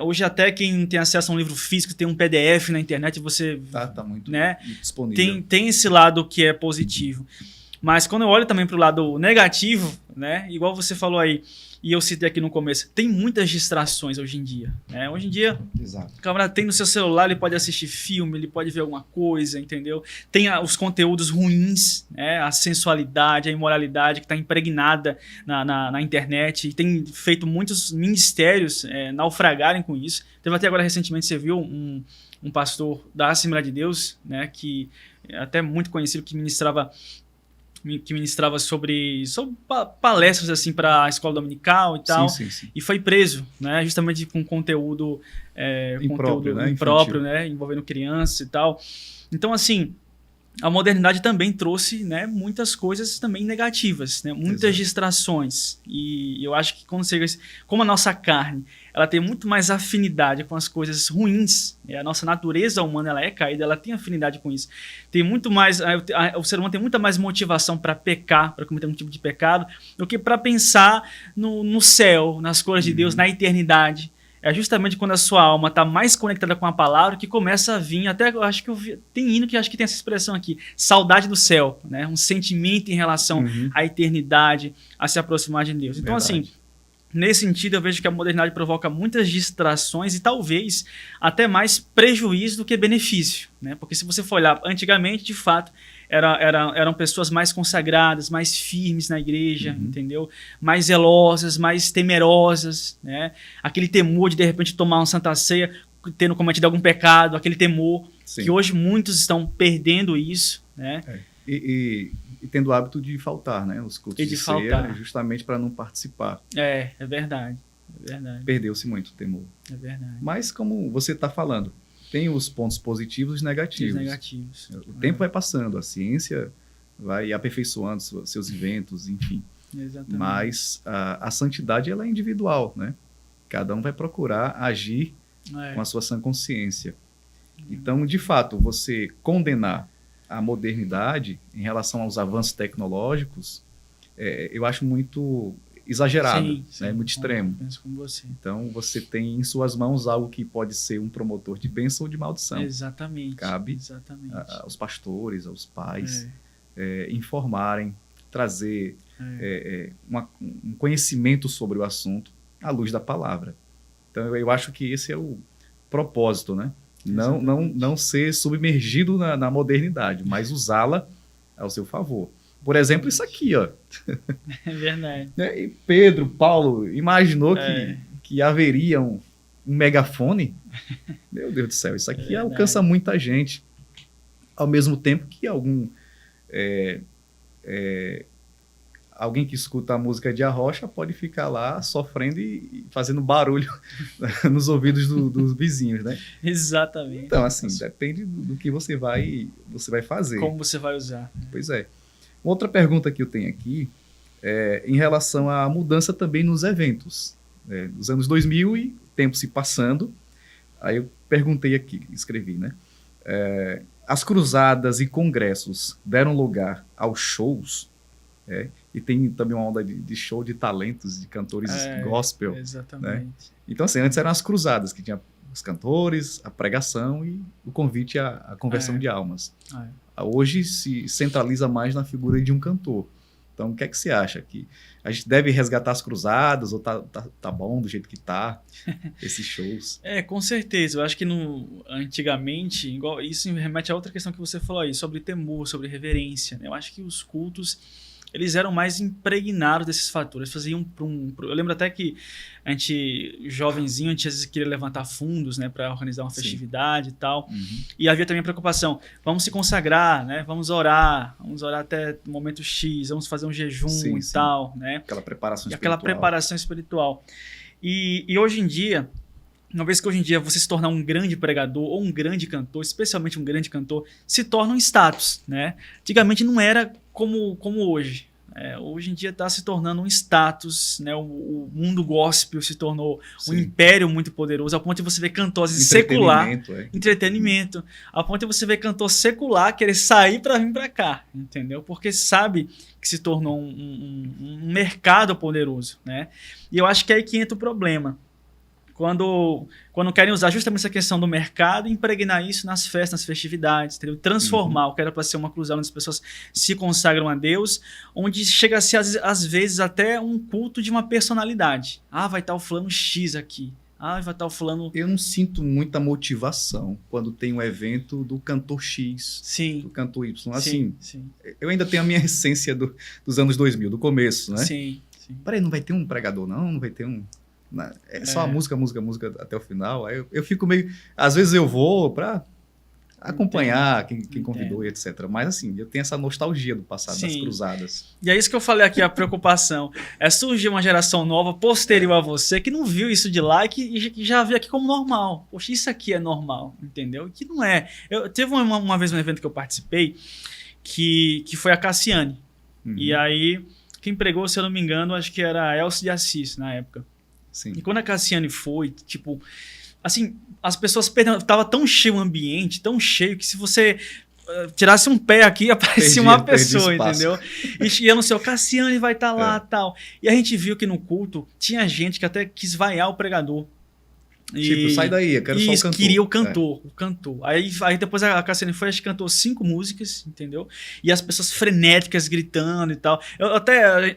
hoje até quem tem acesso a um livro físico tem um PDF na internet, você tá muito disponível. Tem esse lado que é positivo. Mas quando eu olho também para o lado negativo, né? Igual você falou aí, e eu citei aqui no começo, tem muitas distrações hoje em dia. Né? Hoje em dia, Exato. o camarada tem no seu celular, ele pode assistir filme, ele pode ver alguma coisa, entendeu? Tem os conteúdos ruins, né? A sensualidade, a imoralidade que está impregnada na internet, e tem feito muitos ministérios naufragarem com isso. Teve até agora, recentemente, você viu um pastor da Assembleia de Deus, né? Que é até muito conhecido, que ministrava sobre palestras assim para a escola dominical e tal, Sim. e foi preso, né, justamente com conteúdo impróprio, né, envolvendo crianças e tal. Então, assim, a modernidade também trouxe, né, muitas coisas também negativas, né, muitas distrações. E eu acho que como a nossa carne, ela tem muito mais afinidade com as coisas ruins, né? A nossa natureza humana, ela é caída, ela tem afinidade com isso. Tem muito mais, o ser humano tem muita mais motivação para pecar, para cometer um tipo de pecado, do que para pensar no céu, nas coisas de Deus, na eternidade. É justamente quando a sua alma está mais conectada com a palavra que começa a vir, até eu acho que tem hino que acho que tem essa expressão aqui, saudade do céu, né? Um sentimento em relação à eternidade, a se aproximar de Deus. Então, assim, nesse sentido, eu vejo que a modernidade provoca muitas distrações e talvez até mais prejuízo do que benefício, né? Porque se você for olhar, antigamente, de fato, eram pessoas mais consagradas, mais firmes na igreja, entendeu? Mais zelosas, mais temerosas, né? Aquele temor de repente, tomar uma santa ceia, tendo cometido algum pecado, aquele temor, que hoje muitos estão perdendo isso, né? E tendo o hábito de faltar, né? Os cultos de ceia, justamente para não participar. É verdade. Perdeu-se muito o temor. É verdade. Mas, como você está falando, tem os pontos positivos e os negativos. O tempo vai passando, a ciência vai aperfeiçoando seus inventos, enfim. Exatamente. Mas a santidade, ela é individual, né? Cada um vai procurar agir com a sua sã consciência. Então, de fato, você condenar a modernidade em relação aos avanços tecnológicos, eu acho muito exagerado, né? Muito extremo. Penso como você. Então, você tem em suas mãos algo que pode ser um promotor de bênção ou de maldição. Exatamente. Cabe aos pastores, aos pais, informarem, trazer um conhecimento sobre o assunto à luz da palavra. Então, eu acho que esse é o propósito, né? Não ser submergido na modernidade, mas usá-la ao seu favor. Por exemplo, isso aqui, ó. É verdade. E Pedro, Paulo, imaginou que haveria um megafone? Meu Deus do céu, isso aqui alcança muita gente. Ao mesmo tempo que alguém que escuta a música de Arrocha pode ficar lá sofrendo e fazendo barulho nos ouvidos dos vizinhos, né? Exatamente. Então, assim, depende do que você vai fazer. Como você vai usar. Pois é. Outra pergunta que eu tenho aqui é em relação à mudança também nos eventos. Nos anos 2000 e tempo se passando, aí eu perguntei aqui, escrevi, né? As cruzadas e congressos deram lugar aos shows, e tem também uma onda de show de talentos, de cantores gospel. Exatamente. Né? Então, assim, antes eram as cruzadas, que tinha os cantores, a pregação e o convite à conversão de almas. Hoje se centraliza mais na figura de um cantor. Então, o que é que você acha? Que a gente deve resgatar as cruzadas ou tá bom do jeito que tá, esses shows? Com certeza. Eu acho que antigamente, igual, isso remete a outra questão que você falou aí, sobre temor, sobre reverência. Né? Eu acho que os cultos, eles eram mais impregnados desses fatores. Faziam eu lembro até que a gente, jovenzinho, a gente às vezes queria levantar fundos, né, para organizar uma festividade e tal. E havia também a preocupação, vamos se consagrar, né, vamos orar até o momento X, vamos fazer um jejum e tal. Né? Aquela preparação espiritual. Aquela preparação espiritual. E hoje em dia, uma vez que hoje em dia você se tornar um grande pregador ou um grande cantor, especialmente um grande cantor, se torna um status, né? Antigamente não era como hoje. Hoje em dia está se tornando um status, né? O mundo gospel se tornou um império muito poderoso, ao ponto de você ver cantor secular, entretenimento, ao ponto de você ver cantor secular querer sair para vir para cá, entendeu? Porque sabe que se tornou um mercado poderoso, né? E eu acho que é aí que entra o problema. quando querem usar justamente essa questão do mercado e impregnar isso nas festas, nas festividades, entendeu? Transformar o que era para ser uma cruzada onde as pessoas se consagram a Deus, onde chega a ser, às vezes, até um culto de uma personalidade. Ah, vai estar o fulano X aqui. Ah, vai estar o fulano... Eu não sinto muita motivação quando tem um evento do cantor X, sim, do cantor Y. Assim, sim. Eu ainda tenho a minha essência dos anos 2000, do começo, né? Sim. Peraí, não vai ter um pregador, não vai ter um... É só a música até o final. Aí eu fico meio... Às vezes eu vou pra acompanhar quem convidou e etc. Mas assim, eu tenho essa nostalgia do passado, das cruzadas. E é isso que eu falei aqui, a preocupação. É surgir uma geração nova, posterior a você, que não viu isso de lá e que já vê aqui como normal. Poxa, isso aqui é normal, entendeu? Que não é. Teve uma vez um evento que eu participei, que foi a Cassiane. E aí, quem pregou, se eu não me engano, acho que era a Elcio de Assis, na época. Sim. E quando a Cassiane foi, tipo... Assim, as pessoas perderam... Tava tão cheio o ambiente, tão cheio, que se você tirasse um pé aqui, aparecia uma pessoa, entendeu? E anunciou, Cassiane vai estar lá e tal. E a gente viu que no culto tinha gente que até quis vaiar o pregador. Tipo, sai daí, eu quero só o cantor. Queria o cantor. Aí depois a Cassiane foi, acho que cantou 5 músicas, entendeu? E as pessoas frenéticas gritando e tal. Eu até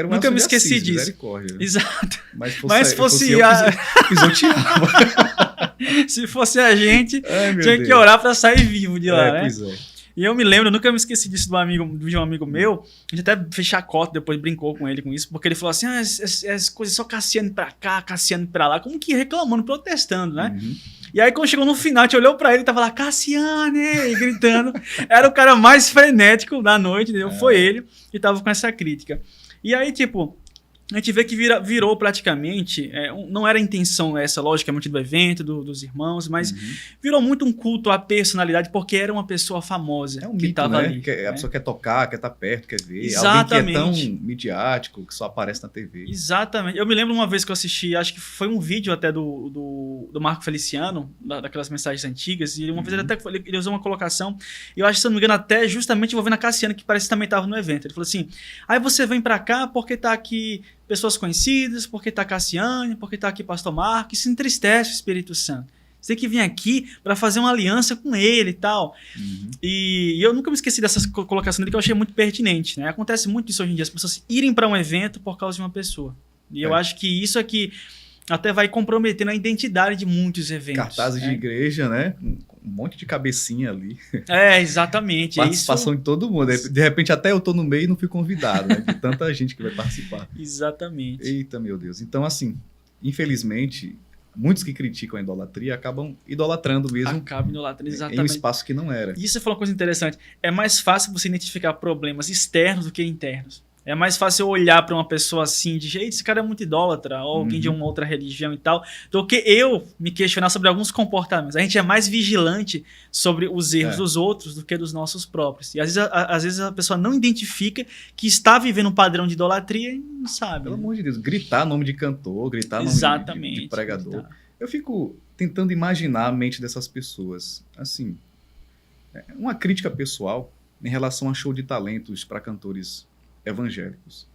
nunca me esqueci disso. Exato. Mas se fosse se fosse a gente, tinha que orar pra sair vivo de lá, né? Pois é. E eu me lembro, eu nunca me esqueci disso de um amigo meu. A gente até fez chacota, depois brincou com ele com isso, porque ele falou assim: as coisas só Cassiane pra cá, Cassiane pra lá, como que reclamando, protestando, né? E aí quando chegou no final, a gente olhou pra ele e tava lá, Cassiane, e gritando. Era o cara mais frenético da noite, entendeu? Foi ele, e tava com essa crítica. E aí, tipo... A gente vê que virou praticamente, não era a intenção essa, logicamente, do evento, dos irmãos, mas virou muito um culto à personalidade, porque era uma pessoa famosa que estava ali. A pessoa quer tocar, quer estar perto, quer ver. Exatamente. Alguém que é tão midiático, que só aparece na TV. Exatamente. Eu me lembro uma vez que eu assisti, acho que foi um vídeo até do Marco Feliciano, daquelas mensagens antigas, e uma vez ele usou uma colocação, e eu acho, se não me engano, até justamente envolvendo a Cassiane, que parece que também estava no evento. Ele falou assim, aí você vem pra cá porque tá aqui pessoas conhecidas, porque tá Cassiane, porque tá aqui Pastor Marcos, se entristece o Espírito Santo. Você tem que vir aqui para fazer uma aliança com ele e tal. E eu nunca me esqueci dessa colocação dele, que eu achei muito pertinente, né? Acontece muito isso hoje em dia, as pessoas irem para um evento por causa de uma pessoa. E eu acho que isso aqui até vai comprometendo a identidade de muitos eventos. Cartazes de igreja, né? Um monte de cabecinha ali. Exatamente. Participação de todo mundo. De repente até eu tô no meio e não fui convidado, né? De tanta gente que vai participar. Exatamente. Eita, meu Deus. Então, assim, infelizmente, muitos que criticam a idolatria acabam idolatrando mesmo. Acabam idolatrando, exatamente. Em um espaço que não era. E isso foi uma coisa interessante. É mais fácil você identificar problemas externos do que internos. É mais fácil eu olhar para uma pessoa assim, de jeito, esse cara é muito idólatra, ou alguém de uma outra religião e tal, do que eu me questionar sobre alguns comportamentos. A gente é mais vigilante sobre os erros dos outros do que dos nossos próprios. E às vezes a pessoa não identifica que está vivendo um padrão de idolatria e não sabe. Pelo amor de Deus, gritar nome de cantor, gritar nome de pregador. Eu fico tentando imaginar a mente dessas pessoas. Assim, uma crítica pessoal em relação a show de talentos para cantores evangélicos.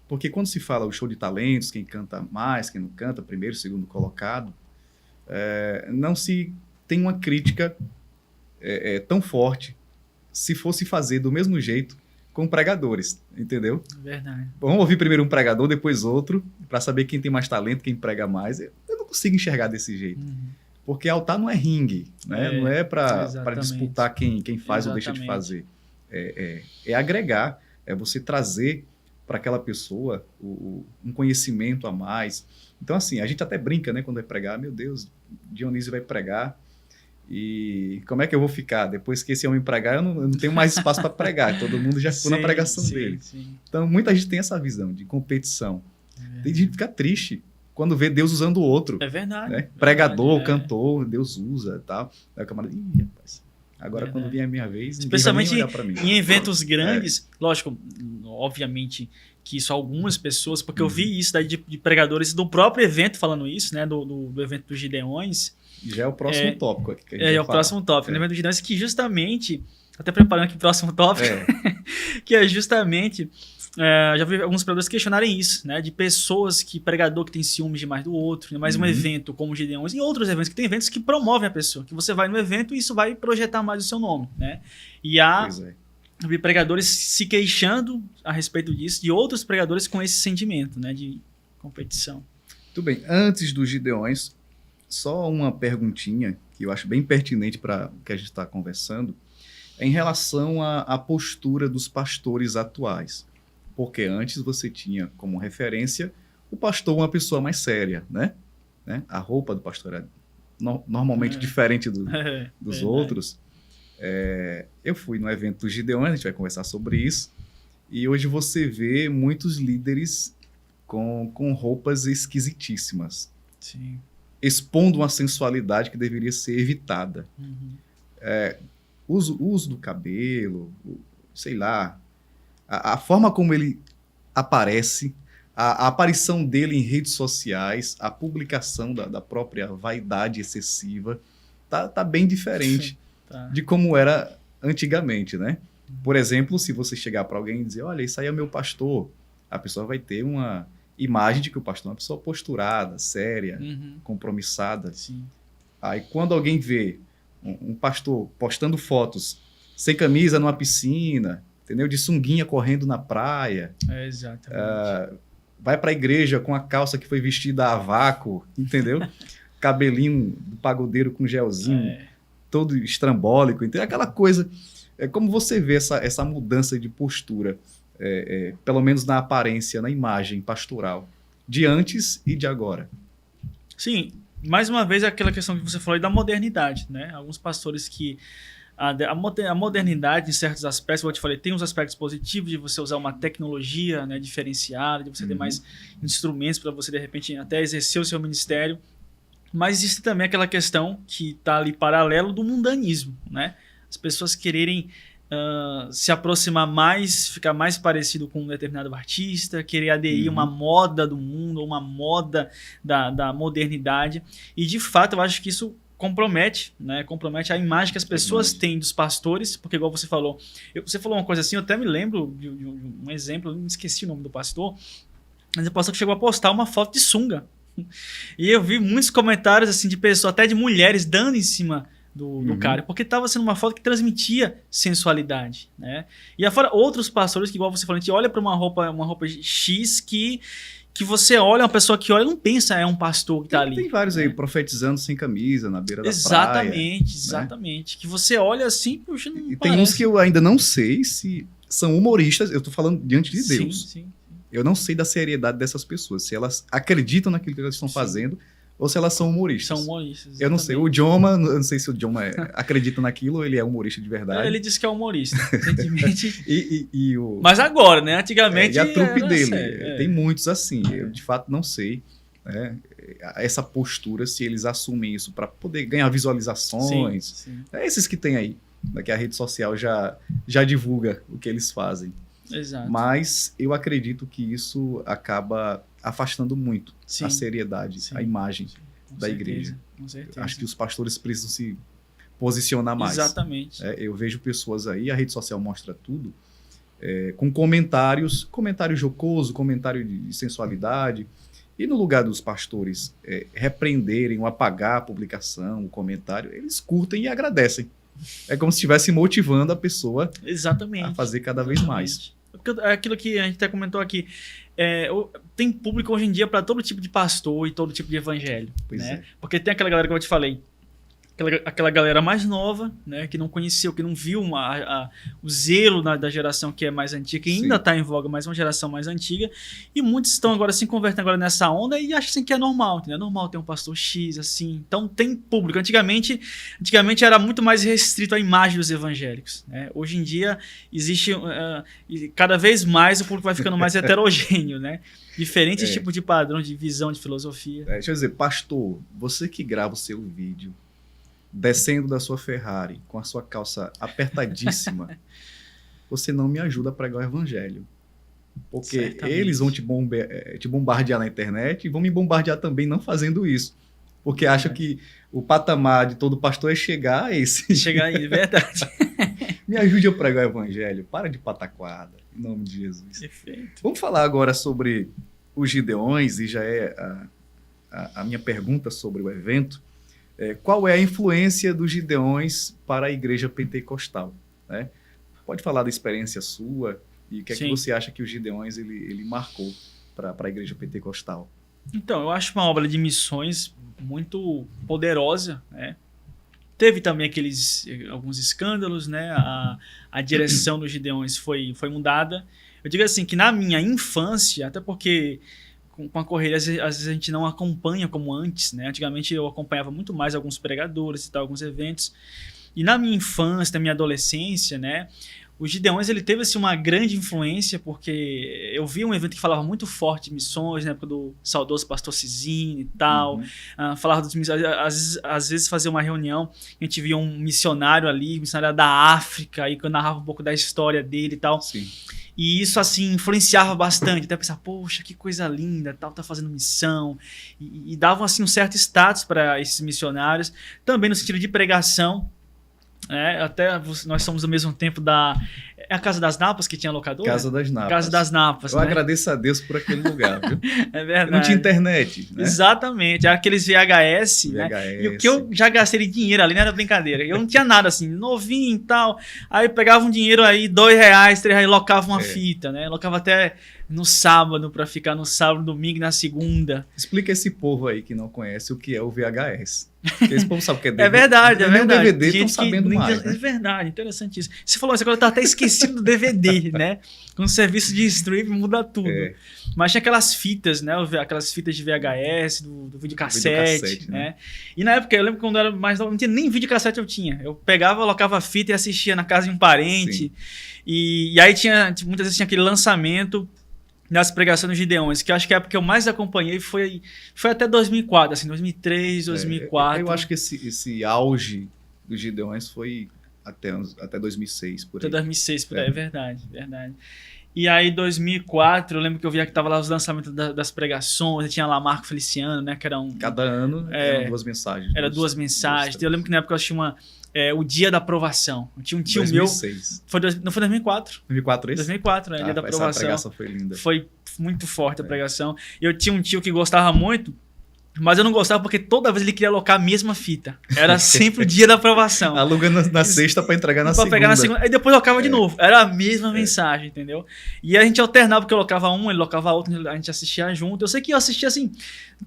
Porque quando se fala o show de talentos, quem canta mais, quem não canta, primeiro, segundo colocado, não se tem uma crítica tão forte se fosse fazer do mesmo jeito com pregadores, entendeu? Verdade. Vamos ouvir primeiro um pregador, depois outro, para saber quem tem mais talento, quem prega mais. Eu não consigo enxergar desse jeito. Porque altar não é ringue, né? Não é para disputar quem faz ou deixa de fazer. É agregar. É você trazer para aquela pessoa um conhecimento a mais. Então, assim, a gente até brinca, né, quando vai pregar. Meu Deus, Dionísio vai pregar e como é que eu vou ficar? Depois que esse homem pregar, eu não tenho mais espaço para pregar. Todo mundo já ficou na pregação dele. Sim. Então, muita gente tem essa visão de competição. Tem gente que fica triste quando vê Deus usando o outro. É verdade. Né? Pregador, cantor, Deus usa e tal. Aí o camarada, rapaz... Agora, quando vier a minha vez, especialmente ninguém vai nem olhar pra mim. Em eventos grandes, lógico, obviamente que isso algumas pessoas, porque eu vi isso daí de pregadores do próprio evento falando isso, né, do evento dos Gideões. Já é o próximo tópico aqui que a gente vai falar. É o próximo tópico, no evento dos Gideões, que justamente até preparando aqui o próximo tópico, que é justamente... já vi alguns pregadores questionarem isso, né? De pessoas pregador que tem ciúmes demais do outro, né? Mais um evento como o Gideões e outros eventos, que tem eventos que promovem a pessoa, que você vai no evento e isso vai projetar mais o seu nome, né? E eu vi pregadores se queixando a respeito disso, e outros pregadores com esse sentimento, né? De competição. Tudo bem. Antes dos Gideões, só uma perguntinha que eu acho bem pertinente para o que a gente está conversando, em relação à postura dos pastores atuais. Porque antes você tinha como referência o pastor uma pessoa mais séria, né? A roupa do pastor é normalmente diferente dos outros. Eu fui no evento do Gideões, a gente vai conversar sobre isso, e hoje você vê muitos líderes com roupas esquisitíssimas. Sim. Expondo uma sensualidade que deveria ser evitada. O uso do cabelo, sei lá, a forma como ele aparece, a aparição dele em redes sociais, a publicação da própria vaidade excessiva, tá bem diferente de como era antigamente, né? Por exemplo, se você chegar para alguém e dizer, olha, isso aí é meu pastor, a pessoa vai ter uma imagem de que o pastor é uma pessoa posturada, séria, compromissada. Sim. Aí quando alguém vê um pastor postando fotos sem camisa numa piscina, entendeu? De sunguinha correndo na praia. Exatamente. Vai para a igreja com a calça que foi vestida a vácuo, entendeu? Cabelinho do pagodeiro com gelzinho, todo estrambólico, entendeu? Aquela coisa. Como você vê essa mudança de postura, pelo menos na aparência, na imagem pastoral, de antes e de agora? Sim, mais uma vez aquela questão que você falou aí da modernidade, né? Alguns pastores que a modernidade, em certos aspectos, como eu te falei, tem uns aspectos positivos de você usar uma tecnologia, né, diferenciada, de você ter mais instrumentos para você, de repente, até exercer o seu ministério. Mas existe também aquela questão que está ali paralelo do mundanismo, né? As pessoas quererem se aproximar mais, ficar mais parecido com um determinado artista, querer aderir a uma moda do mundo, uma moda da modernidade. E, de fato, eu acho que isso compromete a imagem que as pessoas têm dos pastores, porque, igual você falou, você falou uma coisa assim, eu até me lembro de um exemplo, eu não esqueci o nome do pastor, mas o pastor que chegou a postar uma foto de sunga. E eu vi muitos comentários assim de pessoas, até de mulheres, dando em cima do cara, porque estava sendo uma foto que transmitia sensualidade, né? E afora outros pastores que, igual você falou, a gente olha para uma roupa X que você olha, uma pessoa que olha não pensa é um pastor que está ali. Tem vários aí, profetizando sem camisa, na beira da praia. Exatamente. Né? Que você olha assim, puxa, não e parece. Tem uns que eu ainda não sei se são humoristas, eu estou falando diante de Deus. Sim. Eu não sei da seriedade dessas pessoas, se elas acreditam naquilo que elas estão fazendo, ou se elas são humoristas. São humoristas. Eu não sei. O Djoma, eu não sei se o Djoma acredita naquilo ou ele é humorista de verdade. Ele disse que é humorista, recentemente. o... Mas agora, né? Antigamente. E a trupe dele. Sério, tem muitos assim. Eu, de fato, não sei essa postura, se eles assumem isso para poder ganhar visualizações. Sim. Esses que tem aí. Que a rede social já divulga o que eles fazem. Exato. Mas eu acredito que isso acaba afastando muito a seriedade, a imagem da igreja. Com certeza. Acho que os pastores precisam se posicionar mais. Exatamente. Eu vejo pessoas aí, a rede social mostra tudo, com comentário jocoso, comentário de sensualidade, e no lugar dos pastores repreenderem ou apagar a publicação, o comentário, eles curtem e agradecem. É como se estivesse motivando a pessoa a fazer cada vez mais. Porque é aquilo que a gente até comentou aqui, tem público hoje em dia para todo tipo de pastor e todo tipo de evangelho. Né? Porque tem aquela galera que eu te falei, aquela galera mais nova, né, que não conheceu, que não viu o zelo da geração que é mais antiga, que ainda está em voga, mas uma geração mais antiga, e muitos estão agora se convertendo agora nessa onda e acham assim, que é normal, entendeu? É normal ter um pastor X, assim. Então tem público. Antigamente era muito mais restrito à imagem dos evangélicos. Né? Hoje em dia existe, cada vez mais o público vai ficando mais heterogêneo, né? Diferentes tipos de padrão, de visão, de filosofia. Deixa eu dizer, pastor, você que grava o seu vídeo descendo da sua Ferrari com a sua calça apertadíssima, você não me ajuda a pregar o evangelho. Porque certamente eles vão te bombardear na internet e vão me bombardear também não fazendo isso. Porque acham que o patamar de todo pastor é chegar a esse. Chegar aí, é verdade. Me ajude a pregar o evangelho. Para de pataquada, em nome de Jesus. Perfeito. Vamos falar agora sobre os Gideões, e já é a minha pergunta sobre o evento. Qual é a influência dos Gideões para a igreja pentecostal? Né? Pode falar da experiência sua e o que é que você acha que os Gideões ele marcou para a igreja pentecostal? Então, eu acho uma obra de missões muito poderosa, né? Teve também alguns escândalos, né? A direção dos Gideões foi mudada. Eu digo assim, que na minha infância, até porque com a correria, às vezes a gente não acompanha como antes, né? Antigamente eu acompanhava muito mais alguns pregadores e tal, alguns eventos. E na minha infância, na minha adolescência, né? O Gideões, ele teve assim, uma grande influência, porque eu vi um evento que falava muito forte de missões, na época do saudoso pastor Cisine e tal. Falava dos missionários, às vezes fazia uma reunião, a gente via um missionário ali, missionário da África, e que eu narrava um pouco da história dele e tal. Sim. E isso, assim, influenciava bastante. Até pensar, poxa, que coisa linda, tal, tá fazendo missão. E davam, assim, um certo status para esses missionários. Também no sentido de pregação. Até nós somos ao mesmo tempo a Casa das Napas que tinha locadora? Casa das Napas. Casa das Napas. Eu agradeço a Deus por aquele lugar, viu? É verdade. Não tinha internet, né? Exatamente. Era aqueles VHS, né? E o que eu já gastei de dinheiro ali não era brincadeira. Eu não tinha nada assim, novinho e tal. Aí pegava um dinheiro aí, R$2, R$3, locava uma fita, né? Locava até no sábado, para ficar no sábado, domingo e na segunda. Explica esse povo aí que não conhece o que é o VHS. Porque esse povo sabe o que é DVD. É verdade, é verdade. O DVD estão sabendo mais, né? É verdade, interessante isso. Você falou isso, agora eu tava até esquecido do DVD, né? Com o serviço de streaming muda tudo. Mas tinha aquelas fitas, né? Aquelas fitas de VHS, do videocassete, né? E na época, eu lembro que quando eu era mais novo, não tinha nem videocassete eu tinha. Eu pegava, colocava a fita e assistia na casa de um parente. E aí muitas vezes tinha aquele lançamento das pregações dos Gideões, que eu acho que a época que eu mais acompanhei foi até 2004, assim, 2003, 2004. Eu acho que esse auge dos Gideões foi até 2006, por aí. Até 2006, por aí, é verdade. E aí, 2004, eu lembro que eu via que tava lá os lançamentos das pregações, tinha lá Marco Feliciano, né, que era um... Cada ano eram 2 mensagens. Era 2 mensagens. Eu lembro que na época eu tinha o Dia da Aprovação. Eu tinha um tio 2006. meu... Não foi 2004? 2004 esse? 2004, Dia da Aprovação. Essa pregação foi linda. Foi muito forte a pregação. E eu tinha um tio que gostava muito, mas eu não gostava porque toda vez ele queria alocar a mesma fita. Era sempre o Dia da Aprovação. Aluga na sexta para entregar na segunda. Pra pegar na segunda. Aí depois locava de novo. Era a mesma mensagem, entendeu? E a gente alternava, porque eu locava um, ele locava outro, a gente assistia junto. Eu sei que eu assistia, assim,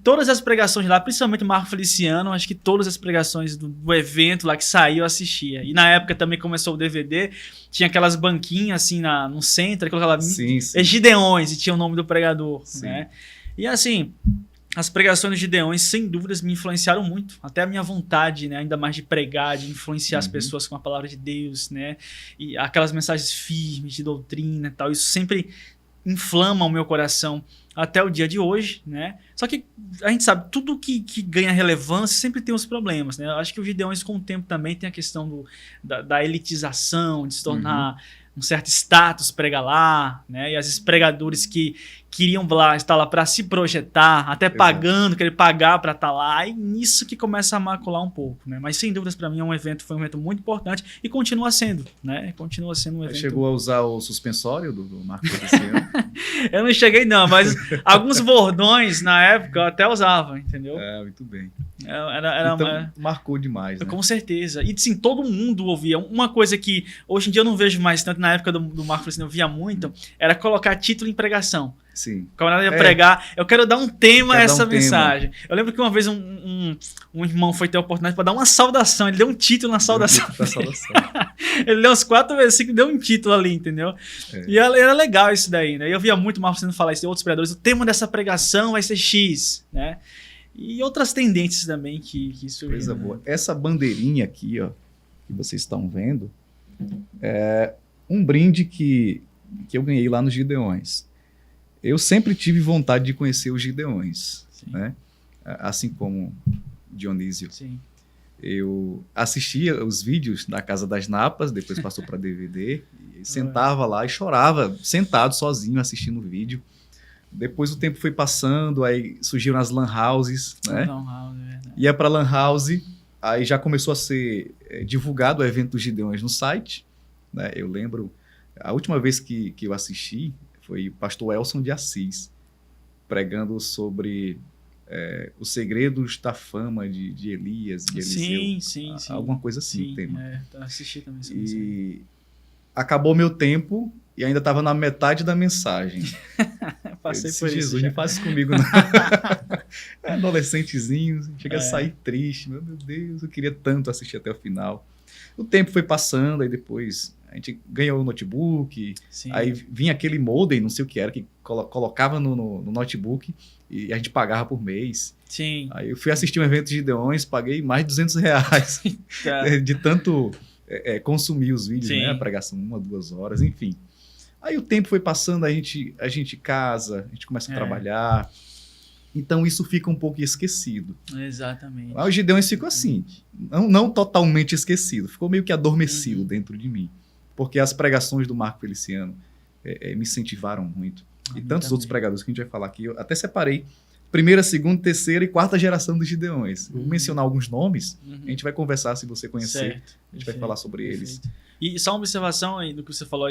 todas as pregações lá, principalmente o Marco Feliciano, acho que todas as pregações do evento lá que saiu eu assistia. E na época também começou o DVD, tinha aquelas banquinhas, assim, no centro, que colocava Gideões, e tinha o nome do pregador, né? E assim... As pregações de Gideões, sem dúvidas, me influenciaram muito. Até a minha vontade, né, ainda mais de pregar, de influenciar as pessoas com a palavra de Deus, né? E aquelas mensagens firmes de doutrina e tal. Isso sempre inflama o meu coração até o dia de hoje, né? Só que a gente sabe, tudo que ganha relevância sempre tem os problemas, né? Eu acho que os Gideões, com o tempo, também tem a questão da elitização, de se tornar... um certo status pregar lá, né? E às vezes pregadores que queriam estar lá para se projetar, até pagando, querer pagar para estar lá, e nisso que começa a macular um pouco, né? Mas sem dúvidas para mim foi um evento muito importante e continua sendo, né? Continua sendo um evento. Chegou a usar o suspensório do Marco Feliciano? Eu não cheguei não, mas alguns bordões na época eu até usava, entendeu? Muito bem. Então, marcou demais, né? Com certeza. E sim, todo mundo ouvia. Uma coisa que hoje em dia eu não vejo mais tanto, na época do Marco Feliciano eu via muito, era colocar título em pregação. Sim. Quando ela ia pregar, eu quero dar um tema a essa mensagem. Eu lembro que uma vez um irmão foi ter a oportunidade para dar uma saudação, ele deu um título na saudação. Ele leu uns 4 versículos e deu um título ali, entendeu? E era legal isso daí, né? Eu via muito o Marco Feliciano falar isso, de outros pregadores, o tema dessa pregação vai ser X, né? E outras tendências também que surgiram. Coisa boa. Essa bandeirinha aqui, ó, que vocês estão vendo, é um brinde que eu ganhei lá nos Gideões. Eu sempre tive vontade de conhecer os Gideões, né? Assim como Dionísio. Sim. Eu assistia os vídeos da Casa das Napas, depois passou para DVD, e sentava lá e chorava, sentado sozinho assistindo o vídeo. Depois o tempo foi passando, aí surgiram as lan houses, né? Ia para lan house, aí já começou a ser divulgado o evento dos Gideões no site, né? Eu lembro, a última vez que eu assisti foi o pastor Elson de Assis, pregando sobre os segredos da fama de Elias, de Eliseu. Sim. Alguma coisa assim, o tema. Assisti também. E acabou meu tempo e ainda estava na metade da mensagem. Passei disse, por Jesus, isso. não faz isso comigo, não. Adolescentezinho, chega a sair triste. Meu Deus, eu queria tanto assistir até o final. O tempo foi passando, aí depois a gente ganhou o notebook, aí vinha aquele modem, não sei o que era, que colocava no notebook e a gente pagava por mês. Sim. Aí eu fui assistir um evento de Gideões, paguei mais de R$200 de tanto consumir os vídeos, né? A pregação 1 a 2 horas, enfim. Aí o tempo foi passando, a gente casa, a gente começa a trabalhar. Então isso fica um pouco esquecido. Exatamente. Aí o Gideões ficou assim, não totalmente esquecido, ficou meio que adormecido dentro de mim. Porque as pregações do Marco Feliciano me incentivaram muito. E tantos outros pregadores que a gente vai falar aqui, eu até separei primeira, segunda, terceira e quarta geração dos Gideões. Vou mencionar alguns nomes, a gente vai conversar se você conhecer, a gente vai falar sobre eles. E só uma observação aí do que você falou,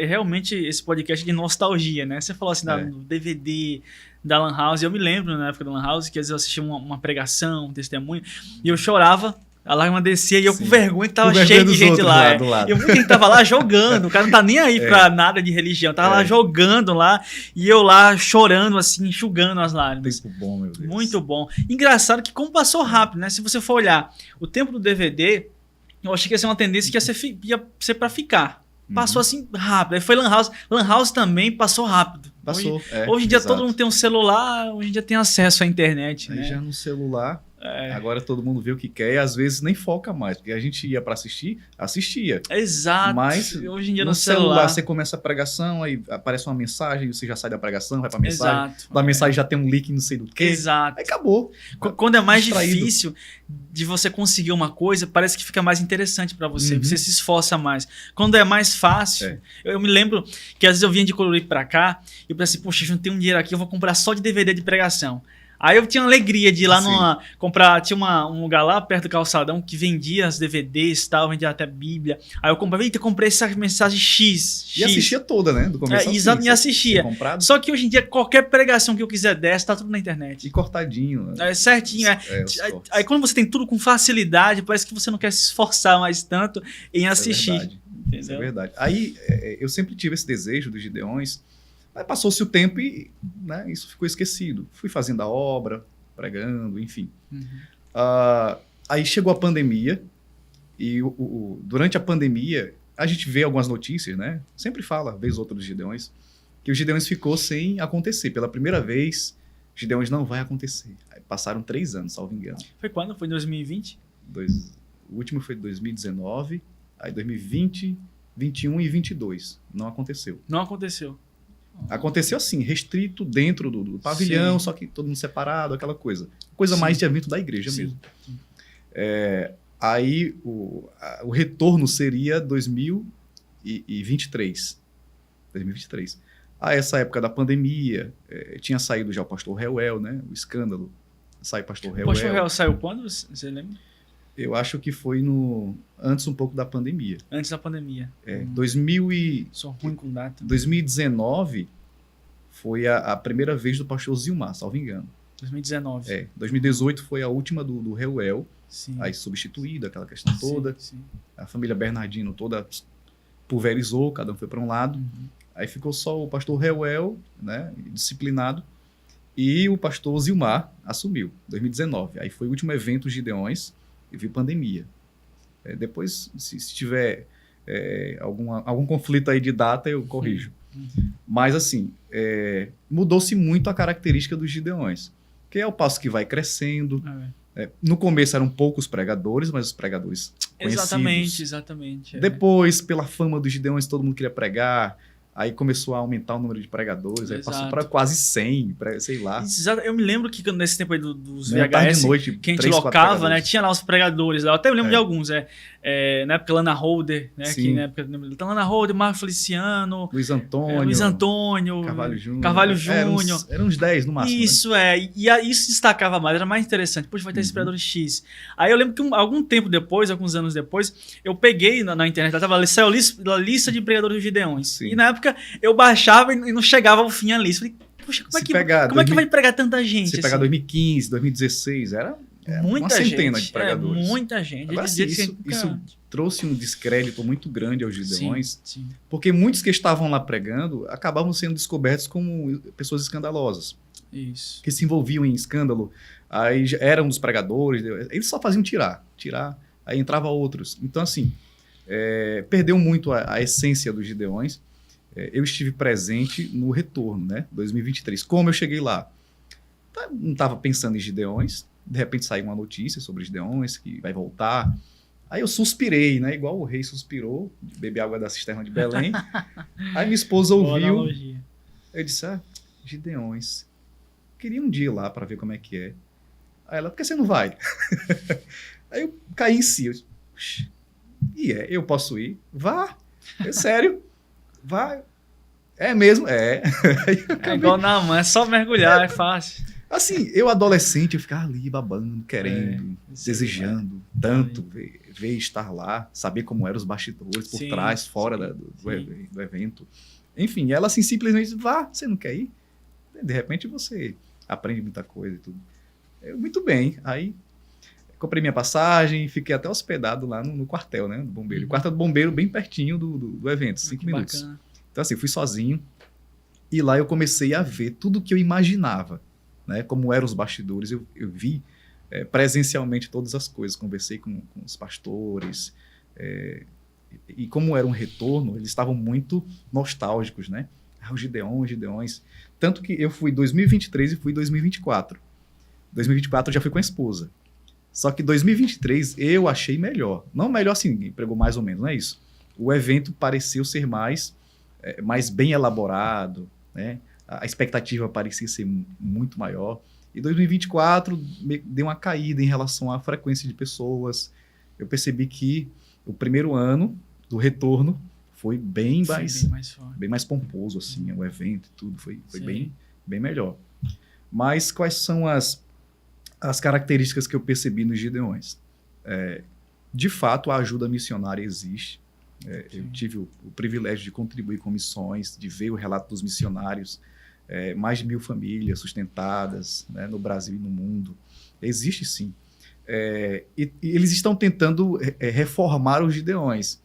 realmente esse podcast de nostalgia, né? Você falou assim do DVD da Lan House, eu me lembro na época da Lan House que às vezes eu assistia uma pregação, um testemunho, e eu chorava, a lágrima descia e eu com vergonha que tava cheio de gente lá. E muita gente tava lá jogando, o cara não tá nem aí pra nada de religião, tava lá jogando lá, e eu lá chorando assim, enxugando as lágrimas. Tempo bom, meu Deus. Muito bom. Engraçado que como passou rápido, né? Se você for olhar o tempo do DVD, eu achei que ia ser uma tendência que ia ser pra ficar. Passou assim rápido. Aí foi Lan House. Lan House também passou rápido. Passou, hoje em dia todo mundo tem um celular, hoje em dia tem acesso à internet. Aí né? já no celular, agora todo mundo vê o que quer e às vezes nem foca mais. Porque a gente ia pra assistia. Exato. Mas hoje em dia no celular você começa a pregação, aí aparece uma mensagem, você já sai da pregação, vai pra mensagem. Exato. Da mensagem já tem um link não sei do que. Exato. Aí acabou. Quando é mais difícil de você conseguir uma coisa, parece que fica mais interessante pra você. Você se esforça mais. Quando é mais fácil, eu me lembro que às vezes eu vinha de Coruripe pra cá e eu pensei, poxa, eu não tenho um dinheiro aqui, eu vou comprar só de DVD de pregação. Aí eu tinha alegria de ir lá comprar, tinha um lugar lá perto do calçadão que vendia as DVDs e tal, vendia até Bíblia. Aí eu comprava, eita, comprei essa mensagem X. E assistia toda, né? Do começo ao fim. Exato, e assistia. Só que hoje em dia, qualquer pregação que eu quiser dessa, tá tudo na internet. E cortadinho. Né? Certinho, Aí quando você tem tudo com facilidade, parece que você não quer se esforçar mais tanto em assistir. É verdade. Isso é verdade. Aí eu sempre tive esse desejo dos Gideões. Aí passou-se o tempo e isso ficou esquecido. Fui fazendo a obra, pregando, enfim. Aí chegou a pandemia e durante a pandemia a gente vê algumas notícias, né? Sempre fala, vez ou outra, dos Gideões, que o Gideões ficou sem acontecer. Pela primeira vez, Gideões não vai acontecer. Aí passaram 3 anos, salvo engano. Foi quando? Foi em 2020? O último foi 2019, aí 2020, 21 e 22. Não aconteceu. Não aconteceu. Aconteceu assim, restrito dentro do pavilhão, só que todo mundo separado, aquela coisa. Coisa mais de evento da igreja mesmo. Aí o retorno seria 2023. 2023. A essa época da pandemia, tinha saído já o pastor Reuel, né? O escândalo. Sai pastor Reuel. O pastor Reuel saiu quando, você lembra? Eu acho que foi antes um pouco da pandemia. Antes da pandemia. Sou ruim com data. 2019 foi a primeira vez do pastor Zilmar, salvo engano. 2019. 2018 foi a última do Reuel, aí substituída, aquela questão toda. Sim. A família Bernardino toda pulverizou, cada um foi para um lado. Aí ficou só o pastor Reuel, né, disciplinado, e o pastor Zilmar assumiu, 2019. Aí foi o último evento Gideões, e vi pandemia. Depois, se tiver algum conflito aí de data, eu corrijo. Mas, assim, mudou-se muito a característica dos Gideões, que é o passo que vai crescendo. No começo eram poucos pregadores, mas os pregadores conhecidos. Exatamente. Depois, pela fama dos Gideões, todo mundo queria pregar. Aí começou a aumentar o número de pregadores, aí passou para quase 100, sei lá. Exato. Eu me lembro que nesse tempo aí dos VHS, noite, que a gente locava, né? Tinha lá os pregadores lá. Eu até me lembro de alguns, na época Lana Holder, né? Que na época Lana Holder, Marco Feliciano, Luiz Antônio, Carvalho Júnior. Eram uns 10 no máximo. Isso, né? Isso destacava mais, era mais interessante. Poxa, vai ter esse pregador X. Aí eu lembro que algum tempo depois, alguns anos depois, eu peguei na internet, saiu a lista de pregadores de Gideões. Sim. E na época eu baixava e não chegava ao fim a lista. Falei, poxa, como é que vai pregar tanta gente? Se pegar 2015, 2016, era uma centena de pregadores. Muita gente. Agora, isso trouxe um descrédito muito grande aos Gideões, porque muitos que estavam lá pregando acabavam sendo descobertos como pessoas escandalosas. Isso. Que se envolviam em escândalo, aí eram dos pregadores, eles só faziam tirar, aí entrava outros. Então, assim, perdeu muito a essência dos Gideões. Eu estive presente no retorno, né? 2023. Como eu cheguei lá? Não estava pensando em Gideões. De repente saiu uma notícia sobre Gideões, que vai voltar. Aí eu suspirei, né? Igual o rei suspirou, beber água da cisterna de Belém. Aí minha esposa ouviu. Eu disse, Gideões. Queria um dia ir lá para ver como é que é. Aí ela, por que você não vai? Aí eu caí em si. Eu disse, eu posso ir? Vá. É sério. Vai. É mesmo? É. Igual na mãe, é só mergulhar, é fácil. Assim, eu adolescente, eu ficava ali babando, querendo, desejando tanto ver estar lá, saber como eram os bastidores, por trás, fora do evento. Enfim, ela assim simplesmente, vá, você não quer ir? De repente você aprende muita coisa e tudo. Muito bem, aí comprei minha passagem, fiquei até hospedado lá no quartel, né, do bombeiro. O quartel do bombeiro bem pertinho do evento, 5 minutos. Bacana. Então assim, fui sozinho e lá eu comecei a ver tudo o que eu imaginava, né, como eram os bastidores. Eu vi presencialmente todas as coisas, conversei com os pastores, e como era um retorno, eles estavam muito nostálgicos, né? Os Gideões. Tanto que eu fui 2023 e fui 2024. 2024 eu já fui com a esposa. Só que 2023 eu achei melhor. Não melhor assim, pregou mais ou menos, não é isso. O evento pareceu ser mais bem elaborado, né? A expectativa parecia ser muito maior. E 2024 deu uma caída em relação à frequência de pessoas. Eu percebi que o primeiro ano do retorno foi bem mais pomposo, assim, o evento e tudo, foi bem melhor. Mas quais são as características que eu percebi nos Gideões? De fato, a ajuda missionária existe. Eu tive o privilégio de contribuir com missões, de ver o relato dos missionários, mais de 1.000 famílias sustentadas, né, no Brasil e no mundo. Existe sim. E eles estão tentando reformar os Gideões,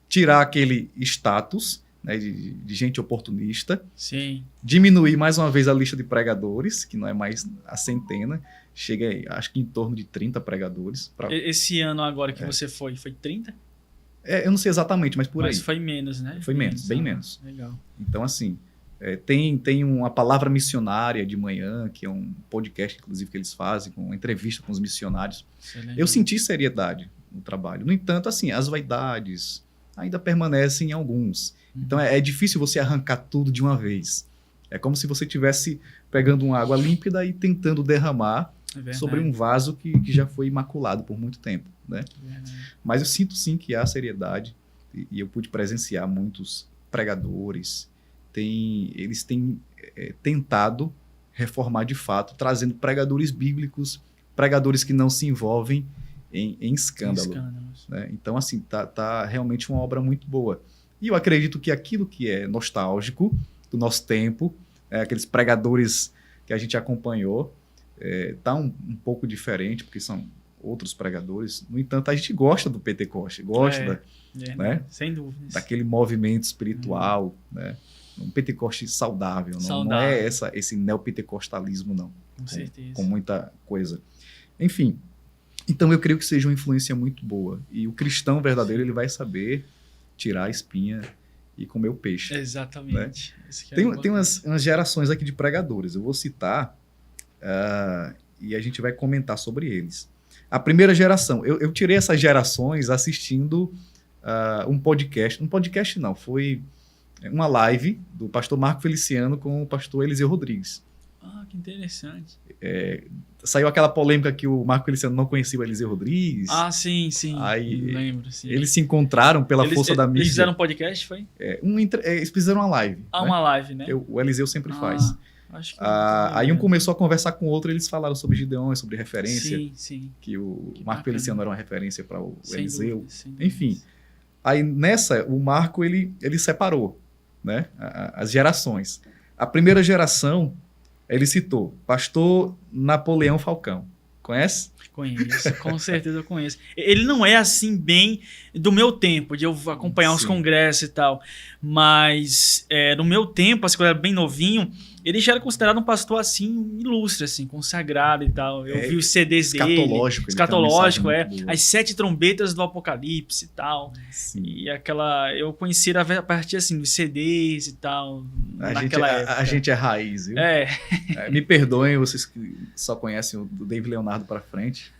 tirar aquele status, né, de gente oportunista, diminuir mais uma vez a lista de pregadores, que não é mais a centena, chega acho que em torno de 30 pregadores. Esse ano agora que você foi 30? Eu não sei exatamente, mas por aí. Mas foi menos, né? Foi menos, bem menos. Legal. Então, assim, tem uma palavra missionária de manhã, que é um podcast, inclusive, que eles fazem, com uma entrevista com os missionários. Excelente. Eu senti seriedade no trabalho. No entanto, assim, as vaidades ainda permanecem em alguns. Então, é difícil você arrancar tudo de uma vez. É como se você estivesse pegando uma água límpida e tentando derramar sobre um vaso que já foi imaculado por muito tempo, né? Mas eu sinto sim que há seriedade, e eu pude presenciar muitos pregadores. Eles têm tentado reformar de fato, trazendo pregadores bíblicos, pregadores que não se envolvem em escândalo. Né? Então, assim, tá realmente uma obra muito boa. E eu acredito que aquilo que é nostálgico do nosso tempo, aqueles pregadores que a gente acompanhou, tá um pouco diferente, porque são outros pregadores. No entanto, a gente gosta do Pentecoste, gosta né? Sem dúvida, daquele movimento espiritual, né? Um Pentecoste saudável. Não é esse neopentecostalismo, não. Com certeza. Com muita coisa. Enfim, então eu creio que seja uma influência muito boa. E o cristão verdadeiro, ele vai saber tirar a espinha e comer o peixe. Exatamente. Né? Tem umas gerações aqui de pregadores. Eu vou citar e a gente vai comentar sobre eles. A primeira geração. Eu tirei essas gerações assistindo um podcast. Um podcast não, foi uma live do pastor Marco Feliciano com o pastor Eliseu Rodrigues. Ah, que interessante. Saiu aquela polêmica que o Marco Feliciano não conhecia o Eliseu Rodrigues. Ah, sim. Aí, lembro, sim. Eles se encontraram pela força da mídia. Eles fizeram um podcast, foi? Eles fizeram uma live. Ah, né? Uma live, né? O Eliseu sempre faz. Acho que aí um começou a conversar com o outro, eles falaram sobre Gideões, sobre referência. Sim. Que o Marco Feliciano era uma referência para o Eliseu. Dúvida. Enfim. Aí nessa, o Marco ele separou, né, as gerações. A primeira geração, ele citou pastor Napoleão Falcão. Conhece? Conheço, com certeza eu conheço. Ele não é assim bem do meu tempo, de eu acompanhar os congressos e tal, mas no meu tempo, assim, quando eu era bem novinho, ele já era considerado um pastor assim, ilustre, assim, consagrado e tal. Eu vi os CDs dele. Escatológico, as 7 trombetas do Apocalipse e tal. Sim. E eu conheci ele a partir assim, dos CDs e tal. A gente é raiz, viu? Me perdoem vocês que só conhecem o David Leonardo para frente,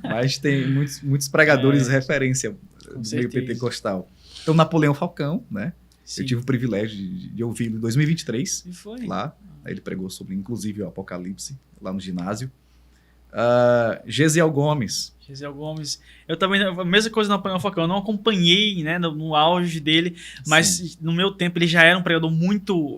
mas tem muitos pregadores de referência do meio pentecostal. Então, Napoleão Falcão, né? Sim. Eu tive o privilégio de ouvi-lo em 2023. E foi? Lá. Aí ele pregou sobre, inclusive, o Apocalipse, lá no ginásio. Gesiel Gomes. Eu também, a mesma coisa do Napoleão Falcão. Eu não acompanhei, né, no auge dele, mas no meu tempo ele já era um pregador muito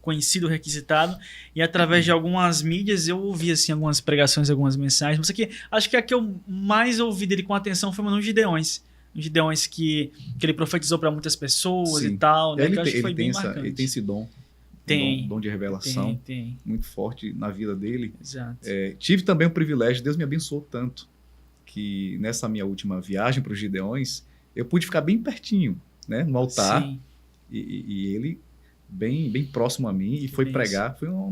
conhecido, requisitado. E através de algumas mídias eu ouvi assim, algumas pregações, algumas mensagens. Mas aqui, acho que a que eu mais ouvi dele com atenção foi no Gideões. Gideões que ele profetizou para muitas pessoas e tal, né? Ele tem esse dom. Dom de revelação tem. Muito forte na vida dele. Exato. Tive também o privilégio, Deus me abençoou tanto, que nessa minha última viagem para os Gideões, eu pude ficar bem pertinho, né, no altar, e ele bem próximo a mim, e foi pregar. Foi uma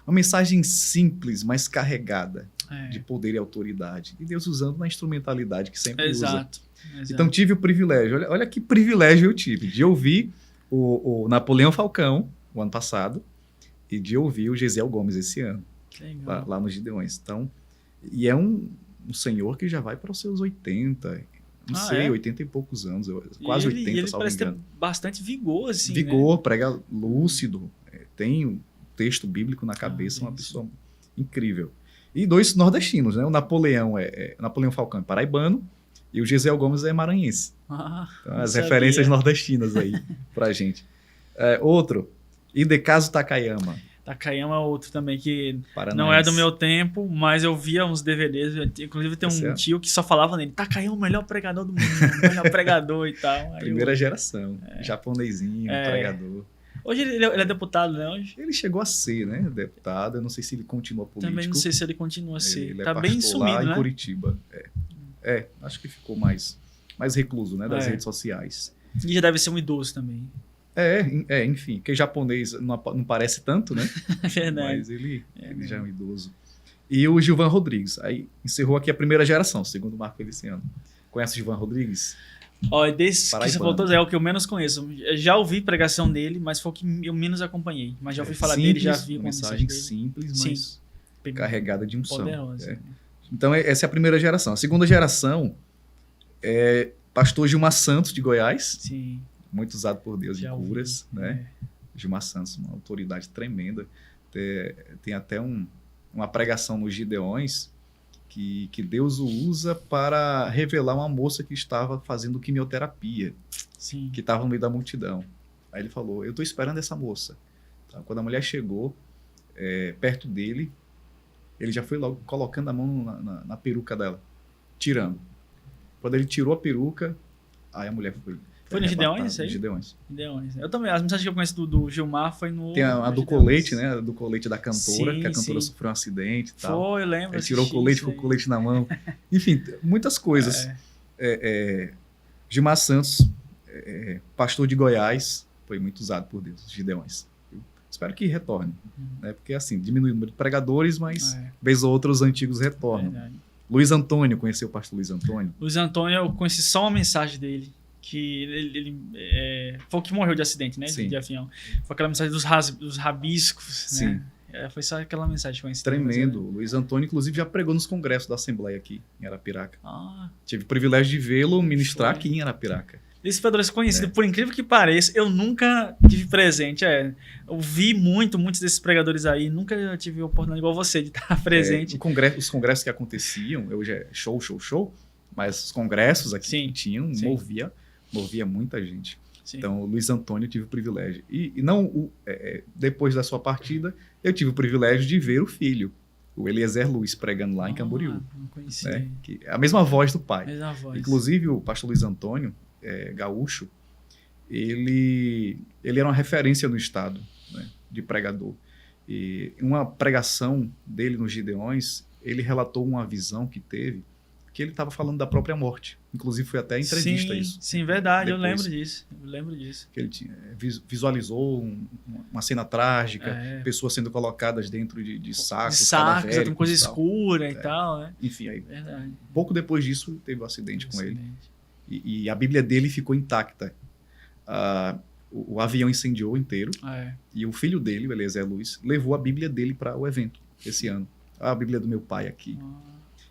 mensagem simples, mas carregada de poder e autoridade. E Deus usando na instrumentalidade que sempre usa. Então tive o privilégio, olha que privilégio eu tive, de ouvir o Napoleão Falcão, o ano passado, e de ouvir o Gesiel Gomes esse ano, lá nos Gideões. Então, e é um senhor que já vai para os seus 80, 80 e poucos anos, quase 80, ele parece ter bastante vigor, assim, vigor, né? Prega lúcido, tem um texto bíblico na cabeça, uma pessoa incrível. E 2 nordestinos, né? O Napoleão Falcão é paraibano, e o Gesiel Gomes é maranhense. Então, as referências nordestinas aí pra gente. Outro, Idecaso Takayama. Takayama é outro também que não é do meu tempo, mas eu via uns DVDs, inclusive tem um tio que só falava nele, Takayama é o melhor pregador do mundo, o melhor pregador e tal. Primeira geração, japonesinho, pregador. Hoje ele é deputado, né? Hoje? Ele chegou a ser, né? Deputado, eu não sei se ele continua político. Também não sei se ele continua a ser. Ele tá bem sumido, lá né? em Curitiba. Acho que ficou mais recluso, né? Das redes sociais. E já deve ser um idoso também. Enfim, porque japonês não parece tanto, né? Verdade. Mas ele já é um idoso. E o Gilvan Rodrigues. Aí encerrou aqui a primeira geração, segundo o Marco Feliciano. Conhece o Gilvan Rodrigues? Desses que você falou, é o que eu menos conheço. Eu já ouvi pregação dele, mas foi o que eu menos acompanhei. Mas já ouvi falar dele, já vi uma mensagem simples, mas carregada de unção. Poderosa. Então, essa é a primeira geração. A segunda geração é pastor Gilmar Santos, de Goiás. Sim. Muito usado por Deus em curas, né? Gilmar Santos, uma autoridade tremenda. Tem até uma pregação nos Gideões que Deus o usa para revelar uma moça que estava fazendo quimioterapia, que estava no meio da multidão. Aí ele falou, eu estou esperando essa moça. Então, quando a mulher chegou perto dele, ele já foi logo colocando a mão na peruca dela, tirando. Quando ele tirou a peruca, aí a mulher foi no Gideões, aí? Gideões. Eu também, as mensagens que eu conheço do Gilmar foi no... Tem a do colete, né? A do colete da cantora, que a cantora sofreu um acidente e tal. Foi, eu lembro. Aí tirou o colete, ficou com o colete na mão. Enfim, muitas coisas. Gilmar Santos, pastor de Goiás, foi muito usado por Deus, os Gideões. Eu espero que retorne, né? Porque assim, diminui o número de pregadores, mas vez ou outra os antigos retornam. Verdade. Luiz Antônio, conheceu o pastor Luiz Antônio? Luiz Antônio, eu conheci só uma mensagem dele, que ele foi o que morreu de acidente, né? De avião. Foi aquela mensagem dos rabiscos, Sim. né? Foi só aquela mensagem que eu conheci. Tremendo. Né? Luiz Antônio, inclusive, já pregou nos congressos da Assembleia aqui, em Arapiraca. Tive o privilégio de vê-lo ministrar aqui em Arapiraca. Esses pregadores conhecidos, por incrível que pareça, eu nunca tive presente. Eu vi muitos desses pregadores aí, nunca tive a oportunidade igual você de estar presente. Os congressos que aconteciam, hoje é show, mas os congressos aqui que tinham, movia muita gente. Sim. Então, o Luiz Antônio tive o privilégio. E não depois da sua partida, eu tive o privilégio de ver o filho, o Eliezer Luiz, pregando lá em Camboriú. Não conhecia. Né? Que é a mesma voz do pai. Mesma voz. Inclusive, o pastor Luiz Antônio, gaúcho, ele era uma referência no estado, né, de pregador. E uma pregação dele nos Gideões, ele relatou uma visão que teve, que ele estava falando da própria morte. Inclusive, foi até entrevista isso. Sim, verdade, eu lembro disso. Que ele visualizou uma cena trágica, pessoas sendo colocadas dentro de sacos, uma coisa escura e tal. Né? Enfim, aí, pouco depois disso, teve um acidente com ele. E a Bíblia dele ficou intacta. O avião incendiou inteiro, e o filho dele, o Eliezer Luiz, levou a Bíblia dele para o evento esse ano. A Bíblia do meu pai aqui.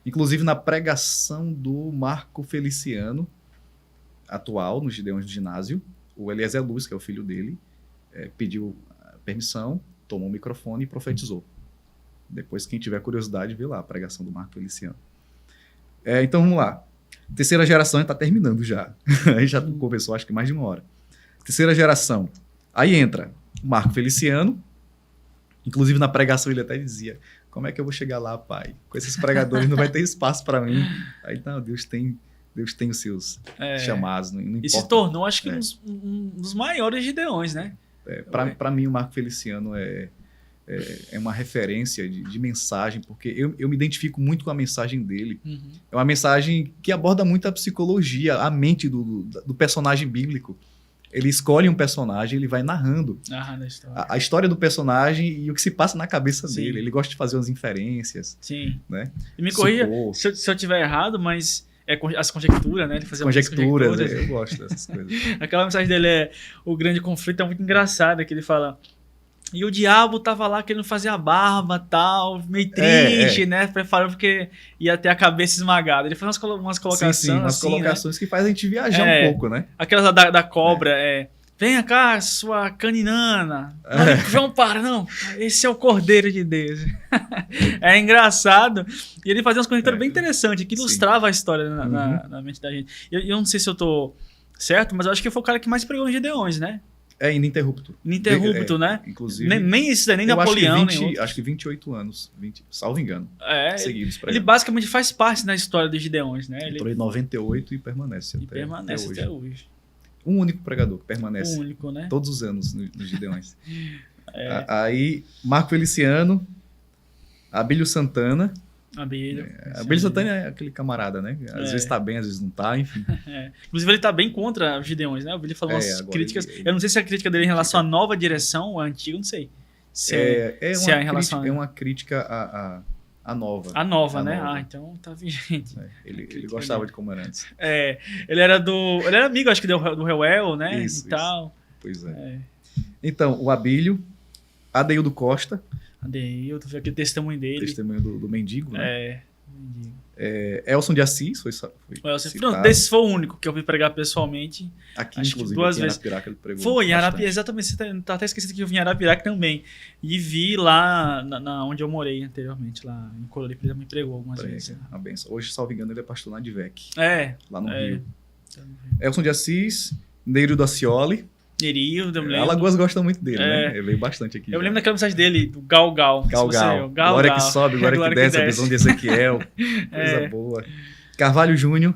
Inclusive, na pregação do Marco Feliciano, atual, nos Gideões do Ginásio, o Eliezer Luiz, que é o filho dele, pediu permissão, tomou o microfone e profetizou. Depois, quem tiver curiosidade, vê lá a pregação do Marco Feliciano. Então, vamos lá. Terceira geração está terminando já. Aí já conversou, acho que mais de uma hora. Terceira geração. Aí entra o Marco Feliciano. Inclusive, na pregação, ele até dizia: como é que eu vou chegar lá, pai? Com esses pregadores não vai ter espaço para mim. Aí, não, Deus tem os seus chamados. Não importa. E se tornou, acho que, um dos maiores Gideões, né? Para mim, o Marco Feliciano é uma referência de mensagem, porque eu me identifico muito com a mensagem dele. É uma mensagem que aborda muito a psicologia, a mente do personagem bíblico. Ele escolhe um personagem, ele vai narrando a história do personagem e o que se passa na cabeça dele. Ele gosta de fazer umas inferências. Sim. Né? E me corrija se eu estiver errado, mas as conjecturas, né? Ele fazia conjecturas, eu gosto dessas coisas. Aquela mensagem dele o grande conflito é muito engraçada, que ele fala: e o diabo tava lá querendo fazer a barba, tal, meio triste, né? Preparando porque ia ter a cabeça esmagada. Ele faz umas colocações umas assim, colocações, né? Que faz a gente viajar um pouco, né? Aquelas da cobra, venha cá, sua caninana. João, para, não. Esse é o Cordeiro de Deus. É engraçado. E ele fazia umas conjecturas bem interessantes, que ilustrava a história na mente da gente. Eu não sei se eu tô certo, mas eu acho que foi o cara que mais pregou em Gideões, né? Ininterrupto. Ininterrupto, né? Inclusive. Nem isso, nem Napoleão, nem acho que 28 anos, salvo engano. Seguidos para ele basicamente faz parte da história dos Gideões, né? Entrou em 98 e permanece até hoje. Um único pregador que permanece. Único, né? Todos os anos nos Gideões. Aí, Marco Feliciano, Abílio Santana. Abílio Santana é aquele camarada, né? Às vezes tá bem, às vezes não tá, enfim. Inclusive, ele tá bem contra os Gideões, né? O Abílio falou umas críticas. Eu não sei se a crítica dele é em relação à nova direção ou à antiga, não sei. É uma crítica à nova. A nova, né? Nova. Então tá vigente. Ele gostava de como era antes. Ele era amigo, acho que do Reuel, né? Isso, e tal. Pois é. Então, o Abílio, Adeildo Costa. Adeildo, vi aquele testemunho dele. Testemunho do mendigo, né? Mendigo. Elson de Assis foi desse foi o único que eu vi pregar pessoalmente. Aqui, acho inclusive, duas vezes. Em Arapiraca ele pregou. Foi, em Arapiraca, exatamente. Você tá até esquecido que eu vim em Arapiraca também. E vi lá onde eu morei anteriormente, lá em Coloripe, ele também pregou algumas vezes. Uma benção. Hoje, salvo engano, ele é pastor na Advec. Lá no Rio. Elson de Assis, Neiro da Cioli. Nerildo, eu me lembro. Alagoas gosta muito dele, né? Ele veio bastante aqui. Eu lembro daquela mensagem dele, do Gal. Glória que sobe, glória que desce, a visão de Ezequiel. Coisa boa. Carvalho Júnior.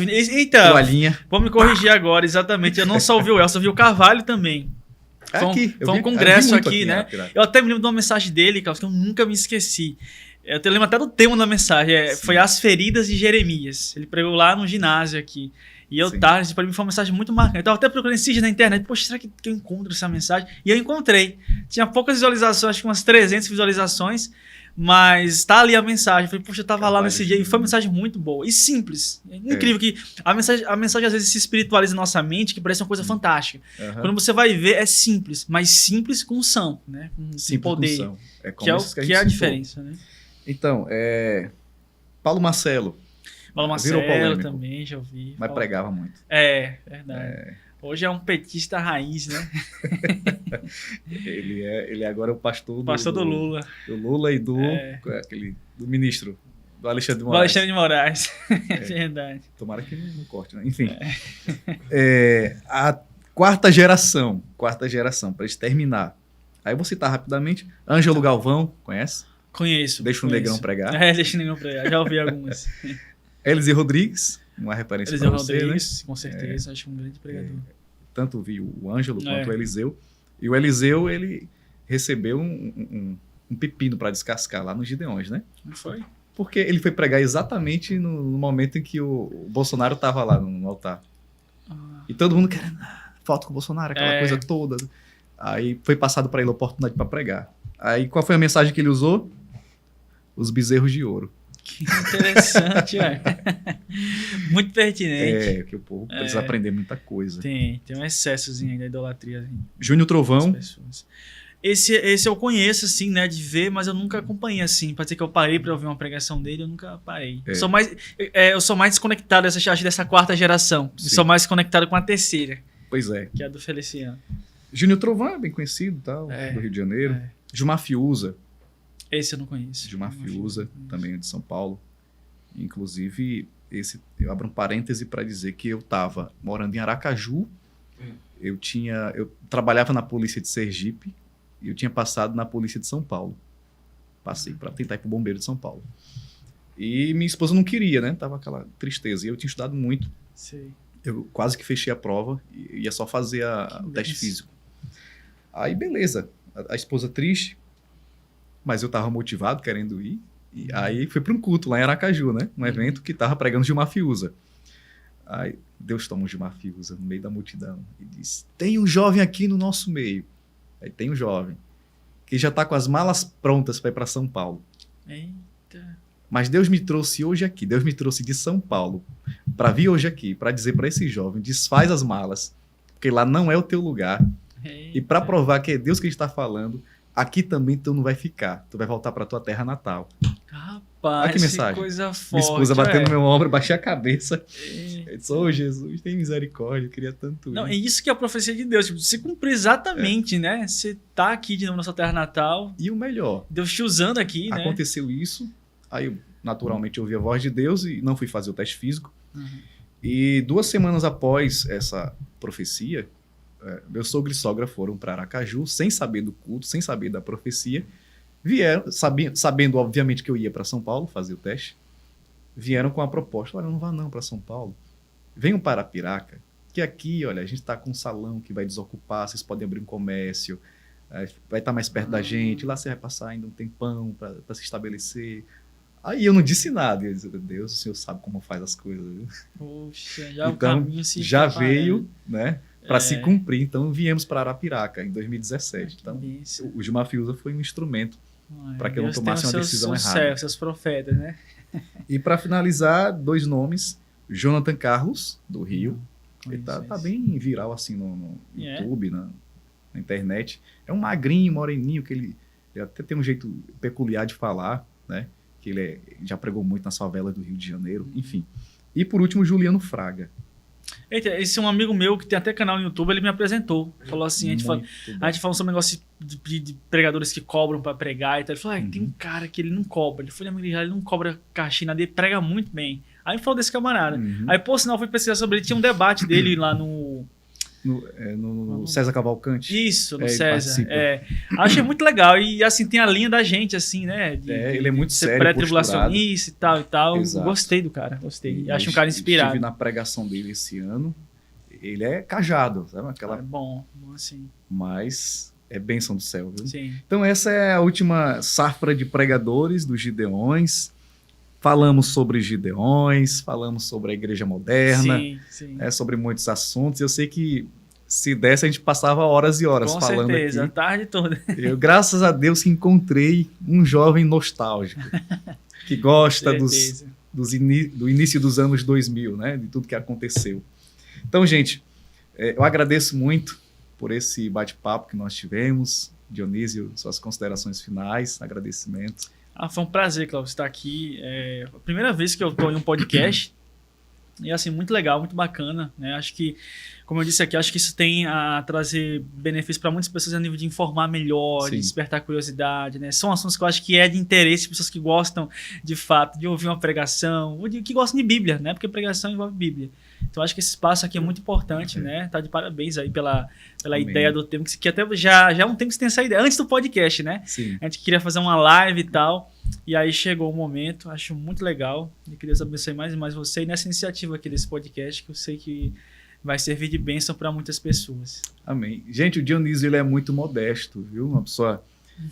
Eita! Toalhinha. Vamos me corrigir agora, exatamente. Eu não só ouvi o Elson, eu vi o Carvalho também. Foi um congresso aqui, né? Eu até me lembro de uma mensagem dele, Carlos, que eu nunca me esqueci. Eu te lembro até do tema da mensagem. Foi As Feridas de Jeremias. Ele pregou lá no ginásio aqui. E para mim foi uma mensagem muito marcante. Eu tava até procurando esse dia na internet. Poxa, será que eu encontro essa mensagem? E eu encontrei. Tinha poucas visualizações, acho que umas 300 visualizações. Mas tá ali a mensagem. Eu falei, poxa, eu tava lá nesse dia. E foi uma mensagem muito boa. E simples. É incrível que a mensagem às vezes se espiritualiza em nossa mente, que parece uma coisa fantástica. Quando você vai ver, é simples. Mas simples com unção, né? Com poder. Com unção. Que é a diferença, né? Então, Paulo Marcelo. Paulo Marcelo também, já ouvi. Mas pregava muito. Verdade. Hoje é um petista raiz, né? ele agora é o pastor do Lula. Do Lula e do ministro, do Alexandre de Moraes. Do Alexandre de Moraes, verdade. Tomara que não corte, né? Enfim. A quarta geração, para gente terminar. Aí eu vou citar rapidamente. Ângelo Galvão, conhece? Conheço. Deixa o Negrão pregar. Deixa o Negrão pregar, já ouvi algumas. Eliseu Rodrigues, uma referência para você, Rodrigues, né? Com certeza, acho um grande pregador. Tanto vi o Ângelo quanto o Eliseu. E o Eliseu, ele recebeu um pepino para descascar lá nos Gideões, né? Não foi? Porque ele foi pregar exatamente no momento em que o Bolsonaro estava lá no altar. E todo mundo querendo foto com o Bolsonaro, aquela coisa toda. Aí foi passado para ele a oportunidade para pregar. Aí qual foi a mensagem que ele usou? Os bezerros de ouro. Que interessante, muito pertinente. Que o povo precisa aprender muita coisa. Tem um excessozinho aí da idolatria. Assim, Júnior Trovão. Esse eu conheço, assim, né, de ver, mas eu nunca acompanhei, assim. Pode ser que eu parei pra ouvir uma pregação dele, eu nunca parei. Eu sou mais desconectado dessa quarta geração. Eu sou mais conectado com a terceira. Pois é. Que é a do Feliciano. Júnior Trovão é bem conhecido, tal, do Rio de Janeiro. Gilmar Fiuza. Esse eu não conheço. Gilmar Fiuza, também é de São Paulo. Inclusive, eu abro um parêntese para dizer que eu estava morando em Aracaju. Eu trabalhava na polícia de Sergipe e eu tinha passado na polícia de São Paulo. Passei para tentar ir para o bombeiro de São Paulo. E minha esposa não queria, né? Tava aquela tristeza. E eu tinha estudado muito. Sei. Eu quase que fechei a prova e ia só fazer o teste físico. Aí, beleza. A esposa triste, mas eu estava motivado, querendo ir. E aí fui para um culto lá em Aracaju, né? Um evento que estava pregando Gilmar Fiuza. Aí Deus toma o Gilmar Fiuza no meio da multidão e diz: tem um jovem aqui no nosso meio. Aí tem um jovem que já está com as malas prontas para ir para São Paulo. Eita. Mas Deus me trouxe hoje aqui. Deus me trouxe de São Paulo para vir hoje aqui, para dizer para esse jovem: desfaz as malas, porque lá não é o teu lugar. Eita. E para provar que é Deus que está falando, aqui também tu não vai ficar. Tu vai voltar para tua terra natal. Rapaz, olha que mensagem. Coisa forte. Minha esposa batendo no meu ombro, baixei a cabeça. Eu disse: Jesus, tem misericórdia, eu queria tanto isso. Não, é isso que é a profecia de Deus. Tipo, se cumprir exatamente, né? Você tá aqui de novo na sua terra natal. E o melhor, Deus te usando aqui, né? Aconteceu isso, aí eu naturalmente ouvi a voz de Deus e não fui fazer o teste físico. E 2 semanas após essa profecia, meu sogro e sogra foram para Aracaju, sem saber do culto, sem saber da profecia. Vieram, sabendo obviamente que eu ia para São Paulo fazer o teste, vieram com a proposta: olha, não vá não para São Paulo, venham para Arapiraca, que aqui, olha, a gente está com um salão que vai desocupar, vocês podem abrir um comércio, vai estar mais perto da gente, lá você vai passar ainda um tempão para se estabelecer. Aí eu não disse nada, eu disse: Deus, o Senhor sabe como faz as coisas. Poxa, já então, o caminho se já veio, né? Para se cumprir. Então viemos para Arapiraca em 2017. Então o Gilmar Fiuza foi um instrumento para que eu não tomasse uma decisão errada. Seus profetas, né? E para finalizar, 2 nomes: Jonathan Carlos, do Rio. Ele tá bem viral assim no YouTube, na internet. É um magrinho, moreninho, que ele até tem um jeito peculiar de falar, né? Que ele já pregou muito nas favelas do Rio de Janeiro, enfim. E por último, Juliano Fraga. Eita, esse é um amigo meu que tem até canal no YouTube, ele me apresentou. Falou assim, a gente falou sobre um negócio de pregadores que cobram para pregar e tal. Ele falou: tem um cara que ele não cobra. Ele foi na igreja, ele não cobra caixinha dele, prega muito bem. Aí me falou desse camarada. Aí, por sinal, fui pesquisar sobre ele, tinha um debate dele lá no César Cavalcante. Isso, no César. Achei muito legal. E assim, tem a linha da gente, assim, né? Ele é muito sério, pré-tribulacionista e tal. Exato. Gostei do cara, gostei. Acho um cara inspirado. Estive na pregação dele esse ano. Ele é cajado, sabe? É bom assim. Mas é bênção do céu, viu? Sim. Então essa é a última safra de pregadores dos Gideões. Falamos sobre Gideões, falamos sobre a igreja moderna, sobre muitos assuntos. Eu sei que se desse a gente passava horas e horas falando aqui. Com certeza, a tarde toda. Eu, graças a Deus, que encontrei um jovem nostálgico que gosta do início dos anos 2000, né? De tudo que aconteceu. Então, gente, eu agradeço muito por esse bate-papo que nós tivemos. Dionísio, suas considerações finais, agradecimento. Foi um prazer, Cláudio, estar aqui. É a primeira vez que eu estou em um podcast. E assim, muito legal, muito bacana, né? Acho que, como eu disse aqui, acho que isso tem a trazer benefício para muitas pessoas a nível de informar melhor, de despertar curiosidade, né? São assuntos que eu acho que é de interesse de pessoas que gostam, de fato, de ouvir uma pregação, ou que gostam de Bíblia, né? Porque pregação envolve Bíblia. Então, acho que esse espaço aqui é muito importante, né? Tá de parabéns aí pela ideia do tema, que até já é um tempo que você tem essa ideia, antes do podcast, né? Sim. A gente queria fazer uma live e tal, e aí chegou o momento, acho muito legal, e que Deus abençoe mais e mais você e nessa iniciativa aqui desse podcast, que eu sei que vai servir de bênção para muitas pessoas. Amém. Gente, o Dionísio, ele é muito modesto, viu? Uma pessoa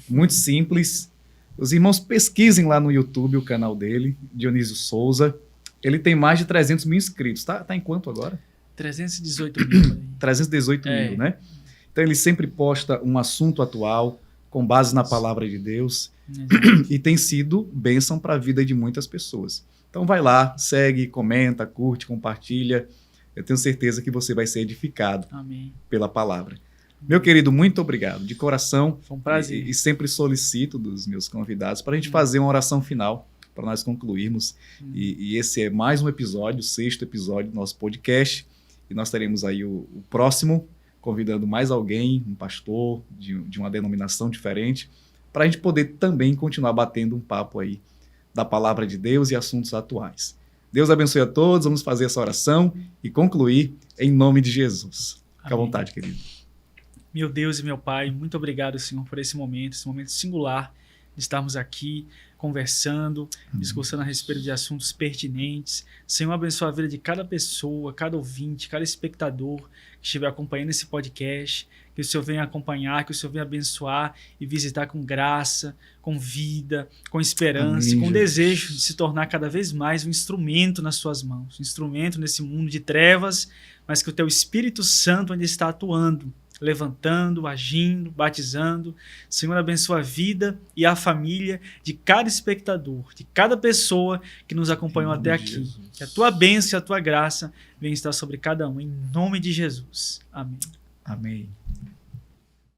muito simples. Os irmãos pesquisem lá no YouTube o canal dele, Dionísio Souza. Ele tem mais de 300 mil inscritos. Tá em quanto agora? 318 mil. 318 mil, né? Então ele sempre posta um assunto atual, com base na palavra de Deus, e tem sido bênção para a vida de muitas pessoas. Então vai lá, segue, comenta, curte, compartilha. Eu tenho certeza que você vai ser edificado pela palavra. Meu querido, muito obrigado, de coração. Foi um prazer. E sempre solicito dos meus convidados para a gente fazer uma oração final, para nós concluirmos. E esse é mais um episódio, o 6º episódio do nosso podcast. E nós teremos aí o próximo, convidando mais alguém, um pastor de uma denominação diferente, para a gente poder também continuar batendo um papo aí da palavra de Deus e assuntos atuais. Deus abençoe a todos, vamos fazer essa oração e concluir em nome de Jesus. Fique à vontade, querido. Meu Deus e meu Pai, muito obrigado, Senhor, por esse momento singular de estarmos aqui conversando, discussando a respeito de assuntos pertinentes. Senhor, abençoa a vida de cada pessoa, cada ouvinte, cada espectador que estiver acompanhando esse podcast, que o Senhor venha acompanhar, que o Senhor venha abençoar e visitar com graça, com vida, com esperança, com desejo de se tornar cada vez mais um instrumento nas suas mãos, um instrumento nesse mundo de trevas, mas que o Teu Espírito Santo ainda está atuando, levantando, agindo, batizando. Senhor, abençoa a vida e a família de cada espectador, de cada pessoa que nos acompanhou até aqui. Que a Tua bênção e a Tua graça venham estar sobre cada um, em nome de Jesus. Amém. Amém.